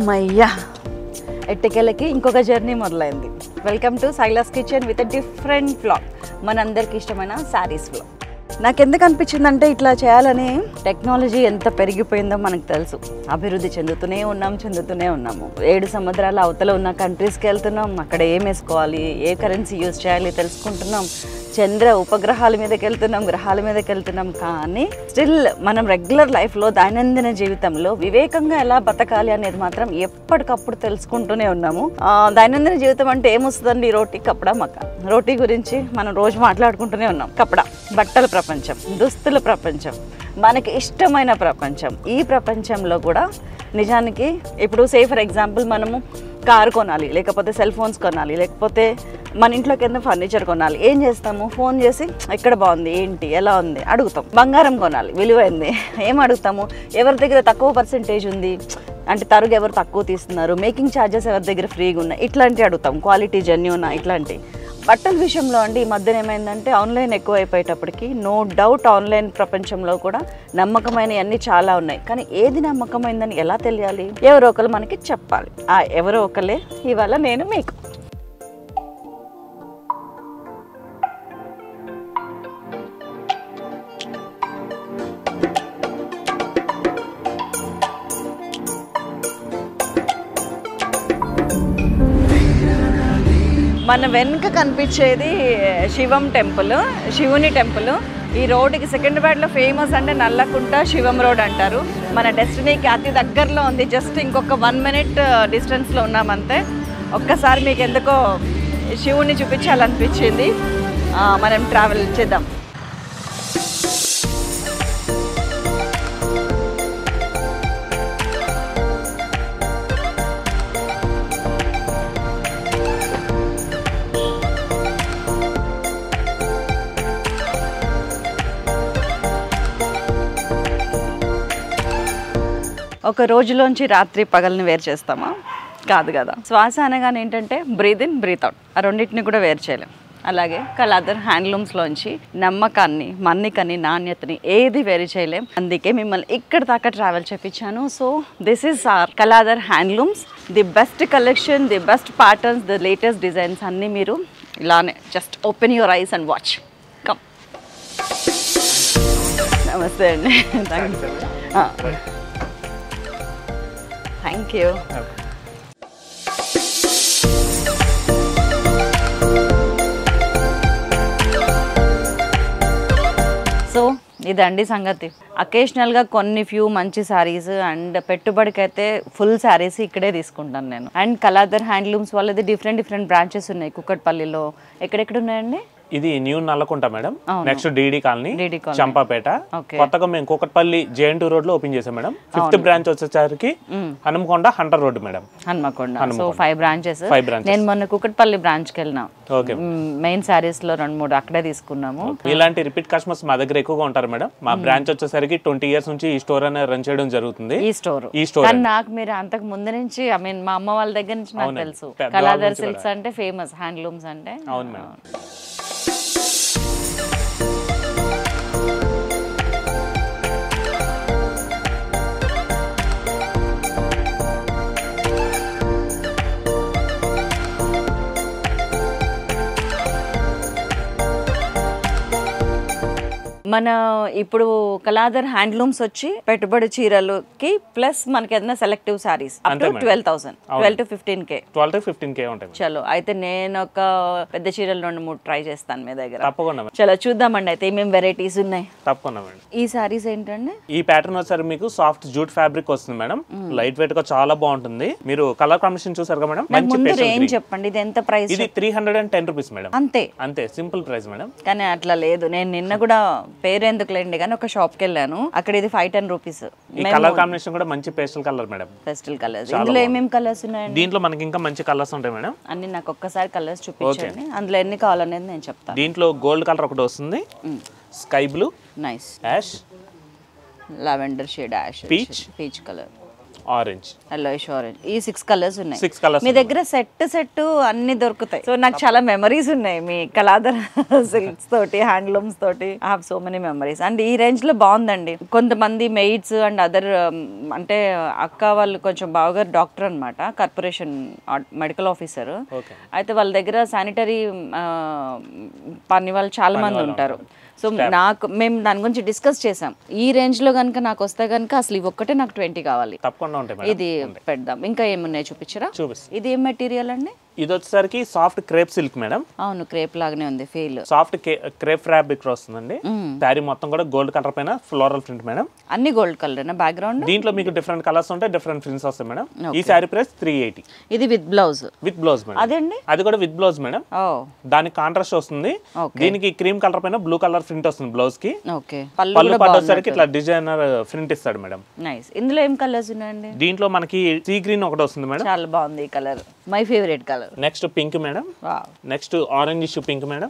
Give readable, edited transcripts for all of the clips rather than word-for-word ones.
అమ్మయ్యా ఎట్టకేలకి ఇంకొక జర్నీ మొదలైంది. Welcome to Silas kitchen with different vlog. మనందరికి ఇష్టమైన శారీస్ వ్లాగ్. నాకెందుకు అనిపించిందంటే ఇట్లా చేయాలని, టెక్నాలజీ ఎంత పెరిగిపోయిందో మనకు తెలుసు. అభివృద్ధి చెందుతూనే ఉన్నాము. 7 సముద్రాల అవతల ఉన్న కంట్రీస్కి వెళ్తున్నాం. అక్కడ ఏం వేసుకోవాలి, ఏ కరెన్సీ యూజ్ చేయాలి తెలుసుకుంటున్నాం. చంద్ర ఉపగ్రహాల మీదకి వెళ్తున్నాం, గ్రహాల మీదకి వెళ్తున్నాం. కానీ స్టిల్ మనం రెగ్యులర్ లైఫ్లో, దైనందిన జీవితంలో వివేకంగా ఎలా బతకాలి అనేది మాత్రం ఎప్పటికప్పుడు తెలుసుకుంటూనే ఉన్నాము. దైనందిన జీవితం అంటే ఏమొస్తుందండి? రోటీ, కపడా, మక్క. రోటీ గురించి మనం రోజు మాట్లాడుకుంటూనే ఉన్నాం. కపడా, బట్టల ప్రపంచం, దుస్తుల ప్రపంచం, మనకి ఇష్టమైన ప్రపంచం. ఈ ప్రపంచంలో కూడా నిజానికి ఇప్పుడు ఫర్ ఎగ్జాంపుల్ మనము కారు కొనాలి, లేకపోతే సెల్ ఫోన్స్ కొనాలి, లేకపోతే మన ఇంట్లో కింద ఫర్నిచర్ కొనాలి. ఏం చేస్తాము? ఫోన్ చేసి ఎక్కడ బాగుంది, ఏంటి, ఎలా ఉంది అడుగుతాం. బంగారం కొనాలి, విలువైంది, ఏం అడుగుతాము? ఎవరి దగ్గర తక్కువ పర్సెంటేజ్ ఉంది అంటే తరుగు ఎవరు తక్కువ తీస్తున్నారు, మేకింగ్ ఛార్జెస్ ఎవరి దగ్గర ఫ్రీగా ఉన్నాయి, ఇట్లాంటివి అడుగుతాం. క్వాలిటీ జెన్యూనా, ఇట్లాంటి. బట్టల విషయంలో అండి ఈ మధ్యన ఏమైందంటే ఆన్లైన్ ఎక్కువ అయిపోయేటప్పటికి నో డౌట్ ఆన్లైన్ ప్రపంచంలో కూడా నమ్మకమైనవన్నీ చాలా ఉన్నాయి. కానీ ఏది నమ్మకమైందని ఎలా తెలియాలి? ఎవరో ఒకరు మనకి చెప్పాలి. ఆ ఎవరో ఒకరే ఇవాళ నేను మీకు. మన వెనుక కనిపించేది శివం టెంపుల్, శివుని టెంపుల్. ఈ రోడ్డుకి సికింద్రాబాద్లో ఫేమస్ అంటే నల్లకుంట, శివం రోడ్ అంటారు. మన డెస్టినీకి అతి దగ్గరలో ఉంది. జస్ట్ ఇంకొక 1 minute డిస్టెన్స్లో ఉన్నామంతే. ఒక్కసారి మీకు ఎందుకో శివుని చూపించాలనిపించింది. మనం ట్రావెల్ చేద్దాం. ఒక రోజులోంచి రాత్రి పగల్ని వేరు చేస్తామా? కాదు కదా. శ్వాస అనగానే ఏంటంటే బ్రీత్ ఇన్, బ్రీత్ అవుట్. ఆ రెండింటిని కూడా వేరు చేయలేం. అలాగే కలాదర్ హ్యాండ్లూమ్స్లోంచి నమ్మకాన్ని, మన్నికని, నాణ్యతని ఏది వేరు చేయలేం. అందుకే మిమ్మల్ని ఇక్కడ దాకా ట్రావెల్ చేయించాను. So this is our Kaladhar handlooms. The best collection, the best patterns, the latest designs అన్నీ మీరు ఇలానే just open your eyes and watch. Come. నమస్తే అండి. Thank you. సో ఇదండి సంగతి. అకేషనల్గా కొన్ని ఫ్యూ మంచి శారీస్ అండ్ పెట్టుబడికైతే ఫుల్ శారీస్ ఇక్కడే తీసుకుంటాను నేను. అండ్ కలాదర్ హ్యాండ్లూమ్స్ వాళ్ళది డిఫరెంట్ బ్రాంచెస్ ఉన్నాయి. కుకట్పల్లిలో ఎక్కడెక్కడ ఉన్నాయండి? ఇది new Nallakunta madam, next DD colony, Champapet. కొత్తగా మేము కుకట్పల్లి Jntu రోడ్ లో ఓపెన్ చేసాం మేడం. 5th బ్రాంచ్ వచ్చేసరికి Hanumakonda hunter road madam. Hanmakonda. So 5 branches. నేను మొన్న కుకట్పల్లి బ్రాంచ్ కి వెళ్ళినా. మెయిన్ సారీస్ లో 2-3 అక్కడే తీసుకున్నాము. ఇలాంటి రిపీట్ కస్టమర్స్ మా దగ్గర ఎక్కువగా ఉంటారు మేడం. మా బ్రాంచ్ వచ్చేసరికి 20 years నుంచి ఈ స్టోర్ అనేది రన్ చేయడం జరుగుతుంది. ఈ స్టోర్ నాకు మీరు అంతకు ముందు నుంచి మా అమ్మ వాళ్ళ దగ్గర నుంచి నాకు తెలుసు. కలాదర్ సిల్క్స్ అంటే ఫేమస్, హ్యాండ్లూమ్స్ అంటే. అవును మేడం. మన ఇప్పుడు కలాదర్ హ్యాండ్లూమ్స్ వచ్చి పెట్టుబడి చీరలకి ప్లస్ మనకి ఏదైనా selective saris up to 12,000, 12 to 15K. 12 to 15K ఉంటాయి. చలో అయితే నేను ఒక పెద్ద చీరలు 2-3 ట్రై చేస్తాను మీ దగ్గర. తప్పకుండా. చలో చూద్దామండి అయితే ఏమేమి వెరైటీస్ ఉన్నాయి. తప్పకుండా మేడం. ఈ సారీస్ ఏంటండి? ఈ ప్యాటర్న్ వచ్చారు మీకు సాఫ్ట్ జూట్ ఫ్యాబ్రిక్ వస్తుంది మేడం. లైట్ వెయిట్ గా చాలా బాగుంటుంది. మీరు కలర్ కాంబినేషన్ చూసారు కదా మేడం. మంచి రేంజ్ చెప్పండి. ఇది ఎంత ప్రైస్? ఇది 310 రూపీస్ మేడం. అంతే సింపుల్ ప్రైస్ మేడం. కానీ అట్లా లేదు. నేను నిన్న కూడా పేరెందుకులేండి కానీ ఒక షాప్ కి వెళ్ళాను. అక్కడ ఇది 510 రూపీస్. ఈ కలర్ కాంబినేషన్ కూడా మంచి pastel colour madam. Pastel colours. ఇందులో ఏమేం కలర్స్ ఉన్నాయండి? దీంట్లో మనకి ఇంకా మంచి కలర్స్ ఉంటాయి మేడం. అన్ని నాకు ఒక్కసారి కలర్స్ చూపించండి. అందులో ఎన్ని కావాలనేది నేను చెప్తాను. దీంట్లో గోల్డ్ కలర్ ఒకటి వస్తుంది, sky blue, nice, ash, lavender shade, ash, peach colour, orange, yellowish orange. ఈ 6 కలర్స్ ఉన్నాయి. 6 కలర్స్ మీ దగ్గర సెట్ అన్ని దొరుకుతాయి. సో నాకు చాలా మెమరీస్ ఉన్నాయి మీ కలాదర్ సిల్క్స్ తోటి, హ్యాండ్లూమ్స్ తోటి. I have so many memories. And ఈ రేంజ్ లో బాగుందండి. కొంతమంది మెయిడ్స్ అండ్ అదర్ అంటే అక్క వాళ్ళు కొంచెం బాగా డాక్టర్ అనమాట, కార్పొరేషన్ మెడికల్ ఆఫీసర్. అయితే వాళ్ళ దగ్గర శానిటరీ పని వాళ్ళు చాలా మంది ఉంటారు. సో మేము దాని గురించి డిస్కస్ చేసాం. ఈ రేంజ్ లో కనుక నాకు వస్తే కనుక అసలు ఇవి ఒక్కటే నాకు 20 కావాలి. తప్పకుండా ఉంటాయి. ఇది పెడదాం. ఇంకా ఏమున్నాయి చూపించరా? ఇది ఏం మెటీరియల్ అండి? ఇది వచ్చేసరికి సాఫ్ట్ క్రేప్ సిల్క్ మేడం. అవును, క్రేప్ లాగానే ఉంది ఫీల్. సాఫ్ట్ క్రేప్ ఫ్యాబ్రిక్ వస్తుందండి. శారీ మొత్తం కూడా గోల్డ్ కలర్ పైన ఫ్లోరల్ ప్రింట్ మేడం. అన్ని గోల్డ్ కలర్ బ్యాక్గ్రౌండ్. దీంట్లో మీకు డిఫరెంట్ కలర్స్ ఉంటాయి, డిఫరెంట్ ప్రింట్స్ వస్తాయి మేడం. ఈ శారీ ప్రైస్ 380. ఇది with blouse. With blouse madam. అదేండి, అది కూడా విత్ బ్లౌజ్ మేడం. దానికి కాంట్రాస్ట్ వస్తుంది. దీనికి క్రీమ్ కలర్ పైన బ్లూ కలర్ ప్రింట్ వస్తుంది బ్లౌజ్ కి. పళ్ళు పట్టేసరికి ఇట్లా డిజైనర్ ప్రింట్ ఇస్తాడు మేడం. నైస్. ఇందులో ఏం కలర్స్ ఉన్నాయండి? దీంట్లో మనకి సీ గ్రీన్ ఒకటి వస్తుంది మేడం. చాలా బాగుంది ఈ colour, my favourite colour. Next pink madam. Next orange issue pink madam.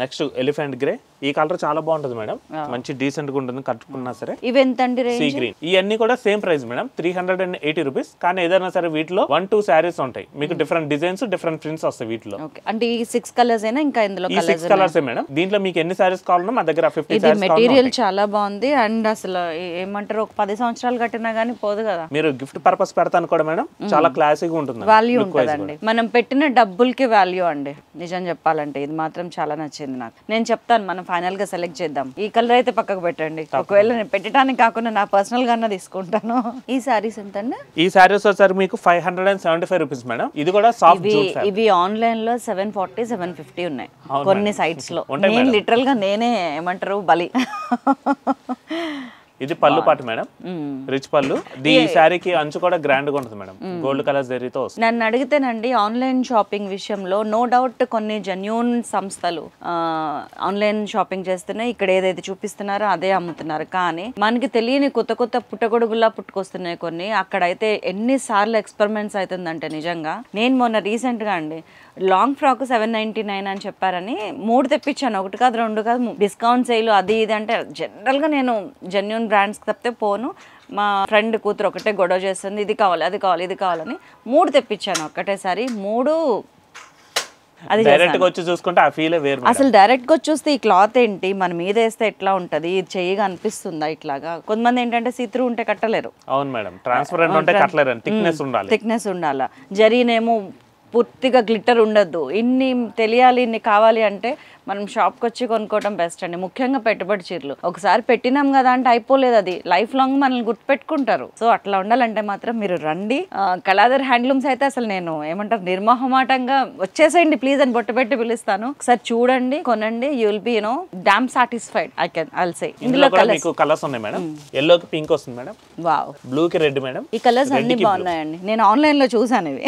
Next elephant grey. ఈ కలర్ చాలా బాగుంటుంది మేడం, మంచి డీసెంట్ గా ఉంటుంది కట్టుకున్నా సరే. ఇవి ఎంత అండి రేంజ్? Sea green. ఇవన్నీ కూడా సేమ్ ప్రైస్ మేడం, 380 రూపీస్. కానీ ఏదైనా సరే వీటిలో 1-2 సారీస్ ఉంటాయి మీకు, డిఫరెంట్ డిజైన్స్ డిఫరెంట్ ప్రింట్స్ వస్తాయి వీటిలో. అంటే ఈ 6 కలర్స్ అయినా ఇంకా ఇందులో ఈ 6 కలర్స్ మేడం. దీంట్లో మీకు ఎన్ని సారీస్ కావాలన్నా మా దగ్గర 50 సారీస్. మెటీరియల్ చాలా బాగుంది. అండ్ అసలు ఏమంటారు, ఒక 10 సంవత్సరాలు కట్టినా గానీ పోదు కదా. మీరు గిఫ్ట్ పర్పస్ పెడతాను కూడా మేడం, చాలా క్లాసిక్ ఉంటుంది, వాల్యూ ఉంటుందండి. మనం పెట్టిన డబ్బులకి వాల్యూ అండి. నిజం చెప్పాలంటే ఇది మాత్రం చాలా నచ్చింది నాకు. నేను చెప్తాను, మనం ఫైనల్ గా సెలెక్ట్ చేద్దాం. ఈ కలర్ అయితే పక్కకు పెట్టండి, ఒకవేళ నేను పెట్టడానికి కాకుండా నా పర్సనల్ గా తీసుకుంటాను. ఈ సారీస్ ఎంత అండి? ఈ సారీస్ వచ్చారు మీకు 575 రూపీస్ మేడం. ఇది కూడా సాఫ్ట్ జూట్. ఇవి ఆన్లైన్ లో 740, 750 ఉన్నాయి కొన్ని సైట్స్ లో. నేను లిటరల్ గా నేనే ఏమంటారు బలి. ఇది పళ్ళు పాటు మేడం, రిచ్ పళ్ళు. ఈ శారీకి అంచు కూడా గ్రాండ్ గా ఉంటుంది మేడం, గోల్డ్ కలర్ జరీతో వస్తుంది. నన్ను అడిగితేనండి ఆన్లైన్ షాపింగ్ విషయంలో నో డౌట్ కొన్ని జెన్యూన్ సంస్థలు ఆన్లైన్ షాపింగ్ చేస్తేనే ఇక్కడ ఏదైతే చూపిస్తున్నారో అదే అమ్ముతున్నారు. కానీ మనకి తెలియని కొత్త కొత్త పుట్టగొడుగులా పుట్టుకొస్తున్నాయి కొన్ని. అక్కడైతే ఎన్నిసార్లు ఎక్స్పెరిమెంట్స్ అవుతుందంటే నిజంగా. నేను మొన్న రీసెంట్ గా అండి లాంగ్ ఫ్రాక్ 799 అని చెప్పారని 3 తెప్పించాను. 1 కాదు 2 కాదు, డిస్కౌంట్ సేల్ అది ఇది అంటే జనరల్గా నేను జెన్యూన్ బ్రాండ్స్కి తప్పితే పోను. మా ఫ్రెండ్ కూతురు ఒకటే గొడవ చేస్తుంది, ఇది కావాలి అది కావాలి ఇది కావాలని 3 తెప్పించాను ఒక్కటేసారి. 3 అది డైరెక్ట్ గా వచ్చి చూసుకుంటే ఆ ఫీల్ వేరు. అసలు డైరెక్ట్ గా చూస్తే ఈ క్లాత్ ఏంటి మన మీద వేస్తే ఎట్లా ఉంటది, ఇది చెయ్యగా అనిపిస్తుందా ఇట్లాగా. కొంతమంది ఏంటంటే సీత్రూ ఉంటే కట్టలేరు. అవును మేడం, ట్రాన్స్పరెంట్ ఉంటే కట్టలేరు, థిక్నెస్ ఉండాలి. జరీనేమో పూర్తిగా గ్లిట్టర్ ఉండద్దు. ఇన్ని తెలియాలి, ఇన్ని కావాలి అంటే మనం షాప్కి వచ్చి కొనుక్కోవడం బెస్ట్ అండి. ముఖ్యంగా పెట్టుబడి చీరలు ఒకసారి పెట్టినాం కదా అంటే అయిపోలేదు, అది లైఫ్ లాంగ్ మనల్ని గుర్తుపెట్టుకుంటారు. సో అట్లా ఉండాలంటే మాత్రం మీరు రండి. కలాదర్ హ్యాండ్లూమ్స్ అయితే అసలు నేను ఏమంటారు నిర్మోహమాటంగా వచ్చేసేయండి ప్లీజ్ అని బొట్టు పెట్టి పిలుస్తాను. ఒకసారి చూడండి, కొనండి, you will be damn satisfied. I'll say. ఇందులో కలర్స్ ఉన్నాయి మేడం. ఎల్లో కి పింక్ వస్తుంది మేడం. వావ్. బ్లూ కి రెడ్ మేడం. ఈ కలర్స్ అన్ని బాగున్నాయండి. నేను ఆన్లైన్ లో చూసాను ఇవి.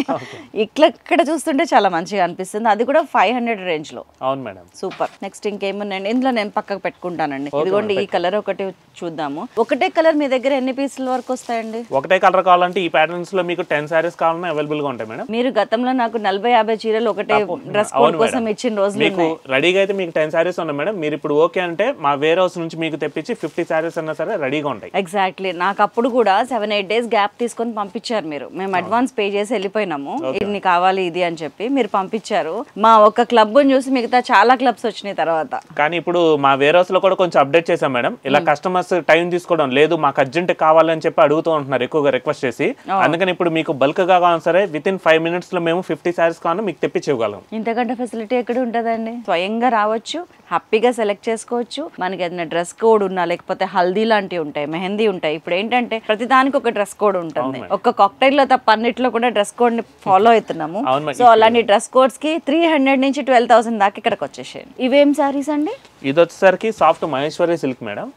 ఇక్కడ చూస్తుంటే చాలా మంచిగా అనిపిస్తుంది. అది కూడా 500 రేంజ్ లో. అవును మేడం, సూపర్. నెక్స్ట్ ఇంకేమున్నాయండి ఇందులో? నేను పక్కకు పెట్టుకుంటానండి. ఇదిగోండి ఈ కలర్ ఒకటి చూద్దాము. ఒకటే కలర్ మీ దగ్గర ఎన్ని పీసుల వరకు వస్తాయండి? ఒకటే కలర్ కావాలంటే ఈ ప్యాటర్న్స్ లో మీకు 10 సారీస్ కావాలన్నా అవైలబుల్ గా ఉంటాయి మేడం. మీరు గతంలో నాకు 40-50 చీరలు ఒకటే డ్రెస్ కోడ్ కోసం ఇచ్చిన రోజులు మీకు రెడీగా అయితే మీకు 10 సారీస్ ఉన్నాయి మేడం. మీరు ఇప్పుడు ఓకే అంటే మా వేర్ హౌస్ నుంచి మీకు తెప్పించి 50 సారీస్ అన్నా సరే రెడీగా ఉంటాయి. ఎగ్జాక్ట్లీ. నాకు అప్పుడు కూడా 7-8 డేస్ గ్యాప్ తీసుకొని పంపించారు మీరు. మేము అడ్వాన్స్ పే చేసి వెళ్ళిపోయినాము, ఇన్ని కావాలి ఇది అని చెప్పి మీరు పంపించారు. మా ఒక క్లబ్ చూసి మిగతా చాలా క్లబ్స్ వచ్చినాయి తర్వాత. కానీ ఇప్పుడు మా వేర్ హౌస్ లో కూడా కొంచెం అప్డేట్ చేసాం మేడం. ఇలా కస్టమర్స్ టైం తీసుకోవడం లేదు, మాకు అర్జెంట్ కావాలని చెప్పి అడుగుతూ ఉంటున్నారు ఎక్కువగా రిక్వెస్ట్ చేసి. అందుకని ఇప్పుడు మీకు బల్క్ గా కావాలి సరే విత్ ఇన్ 5 minutes లో మేము 50 సారీస్ కావాలని మీకు తెప్పించగలం. ఇంతకంటే ఫెసిలిటీ ఎక్కడ ఉంటుందండి? స్వయంగా రావచ్చు, హ్యాపీగా సెలెక్ట్ చేసుకోవచ్చు. మనకి ఏదైనా డ్రెస్ కోడ్ ఉన్నా లేకపోతే హల్దీ లాంటివి ఉంటాయి, మెహందీ ఉంటాయి. ఇప్పుడు ఏంటంటే ప్రతి దానికి ఒక డ్రెస్ కోడ్ ఉంటుంది. ఒక కాక్టైల్ లో తప్ప అన్నిట్లో కూడా డ్రెస్ కోడ్ ని ఫాలో అవుతున్నాము. సో అలాంటి డ్రెస్ కోడ్స్ కి 300 నుంచి 12,000 దాకా ఇక్కడికి వచ్చేసాయి. ఇవేం సారీస్ అండి? ఇది వచ్చేసరికి soft Maheshwari silk madam.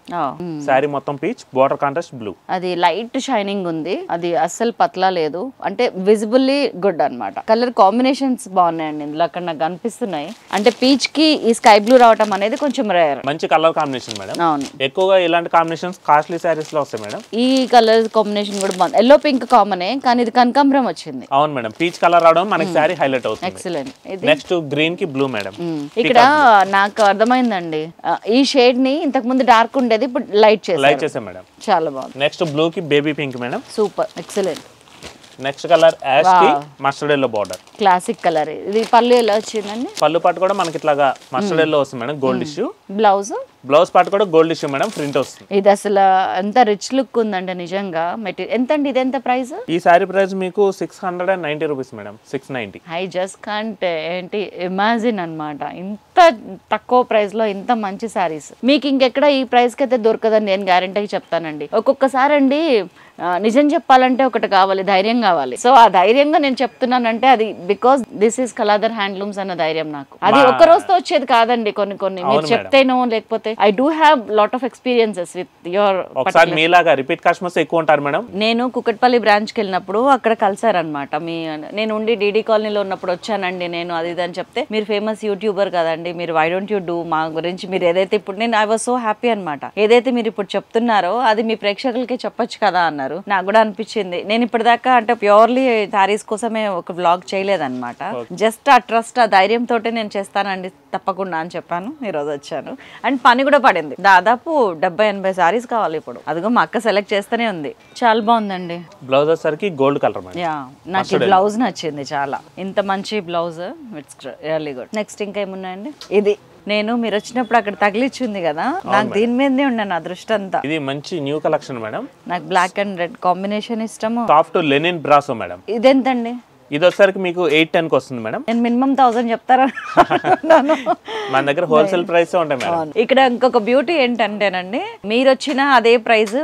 Sorry మొత్తం పీచ్, బోర్డర్ కాంట్రాస్ట్ బ్లూ. అది లైట్ షైనింగ్ ఉంది, అది అస్సలు పతలా లేదు, అంటే విజిబుల్లీ గుడ్ అన్నమాట. కలర్ కాంబినేషన్స్ బాగున్నాయండి ఇందులో, అక్కడ నాకు కనిపిస్తున్నాయి. అంటే పీచ్ కి ఈ స్కై బ్లూ రావటం అనేది కొంచెం రేర్. మంచి కలర్ కాంబినేషన్ మేడం. అవును, ఎక్కువగా ఇలాంటి కాంబినేషన్స్ కాస్ట్లీ సారీస్ లో వస్తాయి మేడం. ఈ కలర్ కాంబినేషన్ కూడా బాగుంది. ఎల్లో పింక్ కామనే, కానీ ఇది కనకాంబరం వచ్చింది. అవును మేడం, పీచ్ కలర్ రావడం మనకి సారీ హైలైట్ అవుతుంది. ఎక్సలెంట్. నెక్స్ట్ గ్రీన్ కి బ్లూ మేడం. ఇక్కడ నాకు అర్థమైందండి. ఈ షేడ్ ని ఇంతకు ముందు డార్క్ ఉండేది, ఇప్పుడు లైట్ చేసాం మేడం. చాలా బాగుంది. నెక్స్ట్ బ్లూ కి baby pink madam. Super, excellent. Next colour ash కి mustard yellow border, classic colour. ఇది పళ్ళు ఎలా వచ్చిందండి? పళ్ళు పాటు కూడా మనకి ఇట్లాగా మస్టర్డ్ ఎల్లో వస్తుంది మేడం, గోల్డ్ ఇష్యూ. బ్లౌజ్ పాటు కూడా గోల్డ్ ఇష్యూ మేడం, ప్రింట్ వస్తుంది. ఇది అసలు ఎంత రిచ్ లుక్ ఉందండి నిజంగా. మెటీరియల్ ఎంత అండి? ఇది ఎంత ప్రైస్? ఈ సారీ ప్రైస్ మీకు 690 rupees madam. 690. I just can't ఏంటి ఇమాజిన్ అన్నమాట. ఇంత తక్కువ ప్రైస్ లో ఇంత మంచి సారీస్ మీకు ఇంకెక్కడ ఈ ప్రైస్ కి అయితే దొరకదని నేను గ్యారెంటీగా చెప్తానండి. ఒక్కొక్కసారి అండి నిజం చెప్పాలంటే ఒకటి కావాలి, ధైర్యం కావాలి. సో ఆ ధైర్యంగా నేను చెప్తున్నానంటే అది because this is Kaladhar handlooms అన్న ధైర్యం నాకు. అది ఒక్క రోజుతో వచ్చేది కాదండి. కొన్ని మీరు చెప్తేనో లేకపోతే I do have lot of experiences with your. ఒకసారి మీలాగా రిపీట్ కస్టమర్స్ ఎక్కువ ఉంటారు మేడం. నేను కుకట్పల్లి బ్రాంచ్ కి వెళ్ళినప్పుడు అక్కడ కలిసారనమాట. నేను ఉండి డీడీ కాలనీలో ఉన్నప్పుడు వచ్చానండి నేను, అది ఇది అని చెప్తే, మీరు ఫేమస్ యూట్యూబర్ కదండి, మీరు వై డోంట్ యూ డూ మా గురించి మీరు ఏదైతే ఇప్పుడు నేను ఐ వాజ్ సో హ్యాపీ అనమాట. ఏదైతే మీరు ఇప్పుడు చెప్తున్నారో అది మీ ప్రేక్షకులకి చెప్పొచ్చు కదా అన్నారు. నాకు కూడా అనిపించింది. నేను ఇప్పటిదాకా అంటే ప్యూర్లీ శారీస్ కోసమే ఒక వ్లాగ్ చేయలేదన్నమాట. జస్ట్ ఆ ట్రస్ట్, ఆ ధైర్యంతో నేను చేస్తానండి తప్పకుండా అని చెప్పాను. ఈ రోజు వచ్చాను అండ్ పని కూడా పడింది. దాదాపు 70-80 సారీస్ కావాలి ఇప్పుడు. అదిగో మా అక్క సెలెక్ట్ చేస్తూనే ఉంది. చాలా బాగుందండి. బ్లౌజ్ వచ్చేసరికి గోల్డ్ కలర్. నాకు ఈ బ్లౌజ్ నచ్చింది చాలా. ఇంత మంచి blouse, it's really good. Next ఇంకా ఏమున్నాయండి? ఇది నేను మీరు వచ్చినప్పుడు అక్కడ తగిలిచ్చింది కదా, నాకు దీని మీదనే ఉన్నాను నా దృష్టి అంతా. ఇది మంచి న్యూ కలెక్షన్ మేడం. నాకు బ్లాక్ అండ్ రెడ్ కాంబినేషన్ ఇష్టము. Soft linen brasso madam. ఇదెంతండి? ఇది వచ్చేసరికి మీకు 810 కి వస్తుంది మేడం. నేను మినిమం 1000 చెప్తారా? మన దగ్గర హోల్సేల్ ప్రైస్ ఉంటాయి మేడం. ఇక్కడ ఇంకొక బ్యూటీ ఏంటంటేనండి, మీరు వచ్చిన అదే ప్రైస్,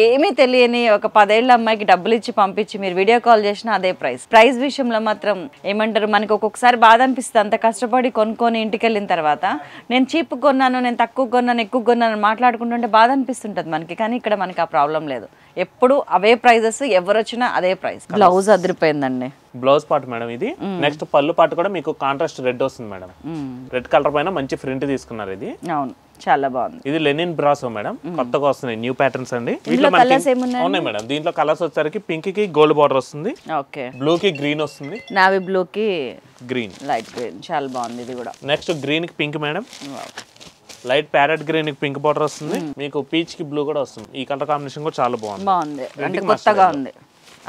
ఏమీ తెలియని ఒక 10 ఏళ్ల అమ్మాయికి డబ్బులు ఇచ్చి పంపించి మీరు వీడియో కాల్ చేసిన అదే ప్రైస్ విషయంలో మాత్రం ఏమంటారు, మనకి ఒక్కొక్కసారి బాధ అనిపిస్తుంది. అంత కష్టపడి కొనుక్కొని ఇంటికి వెళ్ళిన తర్వాత నేను చీప్ కొన్నాను, నేను తక్కువ కొన్నాను, ఎక్కువ కొన్నాను మాట్లాడుకుంటుంటే బాధ అనిపిస్తుంటది మనకి. కానీ ఇక్కడ మనకి ఆ ప్రాబ్లం లేదు. ఎప్పుడు అవే ప్రైజెస్, ఎవరు వచ్చినా అదే ప్రైస్. బ్లౌజ్ అదిరిపోయిందండి. బ్లౌజ్ పార్ట్ మేడం ఇది. నెక్స్ట్ పళ్ళు పార్ట్ కూడా మీకు కాంట్రాస్ట్ రెడ్ వస్తుంది మేడం. రెడ్ కలర్ పైన మంచి ప్రింట్ తీసుకున్నారు. ఇది అవును, చాలా బాగుంది. ఇది లెనిన్ బ్రాసో మేడం, కొత్తగా వస్తున్నాయి న్యూ ప్యాటర్న్స్ అండి. ఉన్నాయి మేడం. దీంట్లో కలర్స్ వచ్చేసరికి పింక్ కి గోల్డ్ బార్డర్ వస్తుంది, బ్లూ కి గ్రీన్ వస్తుంది, నావీ బ్లూ కి గ్రీన్, లైట్ గ్రీన్. చాలా బాగుంది ఇది కూడా. నెక్స్ట్ గ్రీన్ కి pink madam, light parrot green కి పింక్ బార్డర్ వస్తుంది, మీకు పీచ్ కి బ్లూ కూడా వస్తుంది. ఈ కలర్ కాంబినేషన్ కూడా చాలా బాగుంది, అంటే కొత్తగా ఉంది.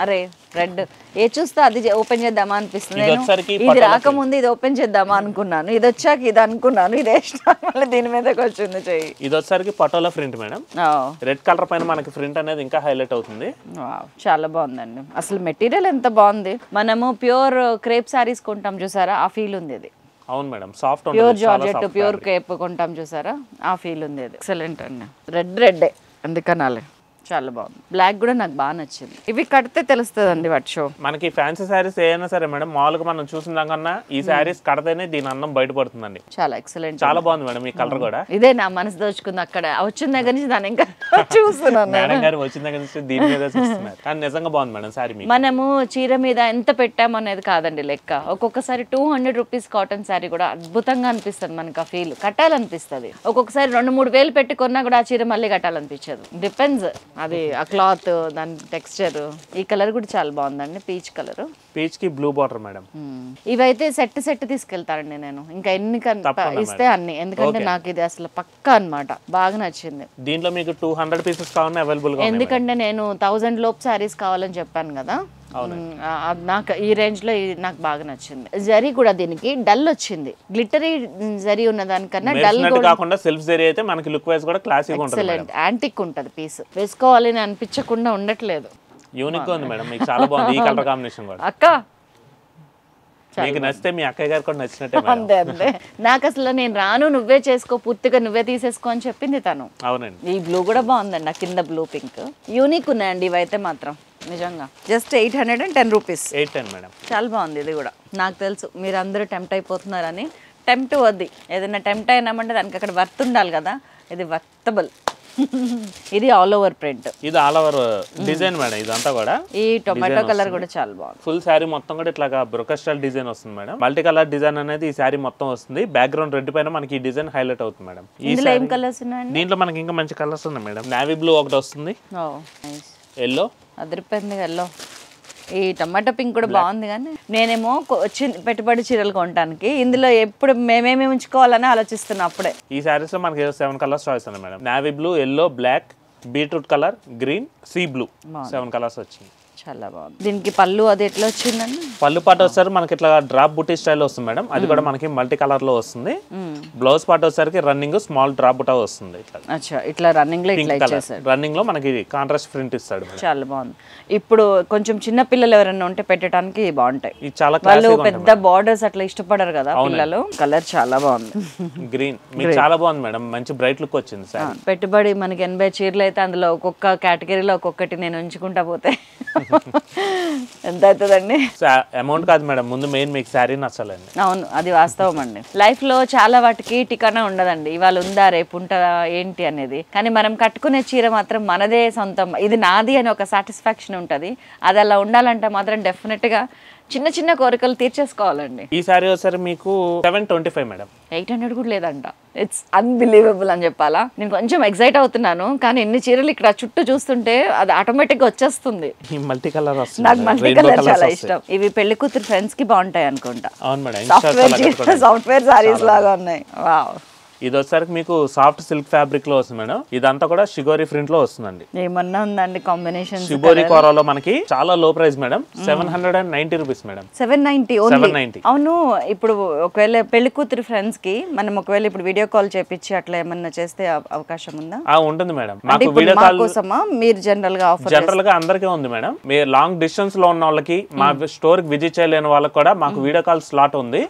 అరే రెడ్ ఏ చూస్తే అది ఓపెన్ చేద్దామా అనిపిస్తుంది. ఇది రాకముందు ఇది ఓపెన్ చేద్దామా అనుకున్నాను, ఇది వచ్చాక ఇది అనుకున్నాను, ఇది మళ్ళీ దీని మీదకి వచ్చింది చెయ్యి. ఇది వచ్చేసరికి patola print madam. Red colour పైన మనకి ప్రింట్ అనేది ఇంకా హైలైట్ అవుతుంది. చాలా బాగుందండి. అసలు మెటీరియల్ ఎంత బాగుంది. మనము ప్యూర్ క్రేప్ సారీస్ కొంటాం చూసారా, ఆ ఫీల్ ఉంది ఇది. అవును madam, soft pure georgette, pure crepe కొంటాం చూసారా, ఆ ఫీల్ ఉంది ఇది. ఎక్సలెంట్ అండి. రెడ్ ఎందుకనాలి, చాలా బాగుంది. బ్లాక్ కూడా నాకు బాగా నచ్చింది. ఇవి కడితే తెలుస్తుంది అండి వాటి షో. మనకి ఫ్యాన్సీ శారీస్ ఏమైనా సరే మేడం, మామూలుగా మనం చూసిన దానికన్నా ఈ శారీస్ కడితేనే దీని అందం బయటపడుతుందండి. చాలా ఎక్సలెంట్, చాలా బాగుంది మేడం. ఈ కలర్ కూడా ఇదే నా మనసు దోచుకుంది. అక్కడ వచ్చిన దగ్గర నుంచి దాన్ని ఇంకా చూస్తున్నాను. మేడం గారు వచ్చిన దగ్గర నుంచి దీని మీద చూస్తున్నారు. కానీ నిజంగా బాగుంది మేడం శారీ. మనము చీర మీద ఎంత పెట్టాము అనేది కాదండి లెక్క. ఒక్కొక్కసారి 200 రూపీస్ కాటన్ శారీ కూడా అద్భుతంగా అనిపిస్తుంది మనకు. ఆ ఫీల్ కట్టాలనిపిస్తుంది. ఒక్కొక్కసారి 2-3 వేలు పెట్టి కొన్నా కూడా ఆ చీర మళ్ళీ కట్టాలనిపించదు. డిపెండ్స్ అది ఆ క్లాత్, దాని టెక్స్చర్. ఈ కలర్ కూడా చాలా బాగుందండి, పీచ్ కలర్. పీచ్ కి బ్లూ బార్డర్ మేడం. ఇవైతే సెట్ తీసుకెళ్తారండి నేను, ఇంకా ఎన్ని ఇస్తే అన్ని. ఎందుకంటే నాకు ఇది అసలు పక్కా అన్నమాట, బాగా నచ్చింది. దీంట్లో మీకు 200 పీసెస్ కావాలన్నా అవైలబుల్ గా. ఎందుకంటే నేను 1000 లోపు సారీస్ కావాలని చెప్పాను కదా, నాకు ఈ రేంజ్ లో నాకు బాగా నచ్చింది. జరీ కూడా దీనికి డల్ వచ్చింది. గ్లిటరీ జరీ ఉన్న దానికన్నా డల్ కాకుండా సెల్ఫ్ జరీ అయితే మనకి లుక్ వైస్ కూడా క్లాసిక్ ఉంటుంది. ఎక్సలెంట్ యాంటిక్ ఉంటది పీస్. వేసుకోవాలని అనిపించకుండా ఉండట్లేదు. యూనిక్ గా ఉంది మేడం, మీకు చాలా బాగుంది ఈ కలర్ కాంబినేషన్ కూడా. అక్క మీకు నచ్చితే మీ అక్కయ్య గారు కూడా నచ్చినట్టే. అంతే నాకు అసలు నేను రాను, నువ్వే చేసుకో, పూర్తిగా నువ్వే తీసేసుకో అని చెప్పింది తను. అవునండి. ఈ బ్లూ కూడా బాగుందండి, ఆ కింద బ్లూ పింక్ యూనిక్ ఉన్నాయండి ఇవైతే మాత్రం నిజంగా. Just 810 rupees. 810 మేడం. చాలా బాగుంది ఇది కూడా. నాకు తెలుసు మీరు అందరూ టెంప్ట్ అయిపోతున్నారని. టెంప్ట్ వద్ది, ఏదైనా టెంప్ట్ అయినామంటే దానికి అక్కడ వర్త్ ఉండాలి కదా. ఇది వర్తబుల్. ఇది ఆల్ ఓవర్ ప్రింట్, ఇది ఆల్ ఓవర్ డిజైన్ మేడం. ఇదంతా కూడా ఈ టొమాటో కలర్ కూడా చాలా బాగుంది. ఫుల్ శారీ మొత్తం కూడా ఇట్లా బ్రొకెట్ స్టైల్ డిజైన్ వస్తుంది మేడం. మల్టీ కలర్ డిజైన్ అనేది ఈ శారీ మొత్తం వస్తుంది. బ్యాక్గ్రౌండ్ రెడ్ పైన మనకి ఈ డిజైన్ హైలైట్ అవుతుంది మేడం. ఇందులో ఏం కలర్స్ ఉన్నాయండి? దీంట్లో మనకి ఇంకా మంచి కలర్స్ ఉన్నాయి మేడం. నావీ బ్లూ ఒకటి వస్తుంది, ఎల్లో అదిరిపోయింది. ఎల్లో ఈ టమాటా పింక్ కూడా బాగుంది, కానీ నేనేమో పెట్టుబడి చీరలు కొనడానికి ఇందులో ఎప్పుడు మేమేమి ఉంచుకోవాలని ఆలోచిస్తున్నా అప్పుడే. ఈ శారీస్ లో మనకి 7 కలర్స్ చాయిస్ ఉన్నాయి madam. Navy blue, yellow, black, beetroot colour, green, sea blue 7 colours వచ్చింది. చాలా బాగుంది. దీనికి పళ్ళు అది ఎట్లా వచ్చిందండి? పళ్ళు పాట వచ్చేసరికి మనకి ఇట్లా డ్రాప్ బుటీ స్టైల్ వస్తుంది మేడం. అది కూడా మనకి మల్టీ కలర్ లో వస్తుంది. బ్లౌజ్ పాట వచ్చేసరికి రన్నింగ్ స్మాల్ డ్రాప్ బుటా వస్తుంది. ఇట్లా రన్నింగ్ లో రన్నింగ్ లో మనకి కాంట్రాస్ట్ ప్రింట్ ఇస్తాడు. చాలా బాగుంది. ఇప్పుడు కొంచెం చిన్న పిల్లలు ఎవరైనా ఉంటే పెట్టడానికి బాగుంటాయి. చాలా వాళ్ళు పెద్ద బార్డర్స్ అట్లా ఇష్టపడరు కదా పిల్లలు. కలర్ చాలా బాగుంది. గ్రీన్ మీకు చాలా బాగుంది మేడం. మంచి బ్రైట్ లుక్ వచ్చింది. పెట్టుబడి మనకి 80 చీరలు అయితే అందులో ఒక్కొక్క కేటగిరీలో ఒక్కొక్కటి నేను ఉంచుకుంటా పోతే ఎంత అవుతుందండి? అమౌంట్ కాదు మేడం, ముందు మెయిన్ మీకు శారీ నచ్చాలండి. అవును, అది వాస్తవం అండి. లైఫ్ లో చాలా వాటికి టికానా ఉండదండి. ఇవాళ ఉందా రేపు ఉంటుందా ఏంటి అనేది. కానీ మనం కట్టుకునే చీర మాత్రం మనదే సొంతం, ఇది నాది అని ఒక సాటిస్ఫాక్షన్ ఉంటది. అది అలా ఉండాలంటే మాత్రం డెఫినెట్ గా చిన్న చిన్న కోరికలు తీర్చేసుకోవాలండి. ఈ సారీ వచ్చారు మీకు 725 మేడం. 800 కూడా లేదంట. ఇట్స్ అన్బిలీవబుల్ అని చెప్పాలా. నేను కొంచెం ఎక్సైట్ అవుతున్నాను, కానీ ఎన్ని చీరలు ఇక్కడ చుట్టూ చూస్తుంటే అది ఆటోమేటిక్ గా వచ్చేస్తుంది. మల్టీ కలర్ నాకు మల్టీ కలర్ చాలా ఇష్టం. ఇవి పెళ్లి కూతురు ఫ్రెండ్స్ కి బాగుంటాయి అనుకుంటా. అవును మేడం, సాఫ్ట్వేర్ సారీస్ లాగా ఉన్నాయి. వావ్. ఇది వచ్చేసరికి మీకు సాఫ్ట్ సిల్క్ ఫ్యాబ్రిక్ లో వస్తుంది మేడం. ఇదంతా కూడా షిగోరి ప్రింట్ లో వస్తుందండి. ఏమన్నా ఉందండి కాంబినేషన్? షిగోరి కోరాలో మనకి చాలా లో ప్రైస్ మేడం. 790 rupees madam. 790. అవును, ఇప్పుడు ఒకవేళ పెళ్లి కూతురు ఫ్రెండ్స్ కి మనం ఒకవేళ ఇప్పుడు వీడియో కాల్ చేపించి అట్లా ఏమన్నా చేస్తే అవకాశం ఉందా? ఉంటుంది మేడం. మాకు వీడియో కాల్ కోసమా మీరు జనరల్ గా ఆఫర్? జనరల్ గా అందరికీ ఉంది మేడం. మీరు లాంగ్ డిస్టెన్స్ లో ఉన్న వాళ్ళకి, మా స్టోర్ కి విజిట్ చేయలేని వాళ్ళకి కూడా మాకు వీడియో కాల్ స్లాట్ ఉంది.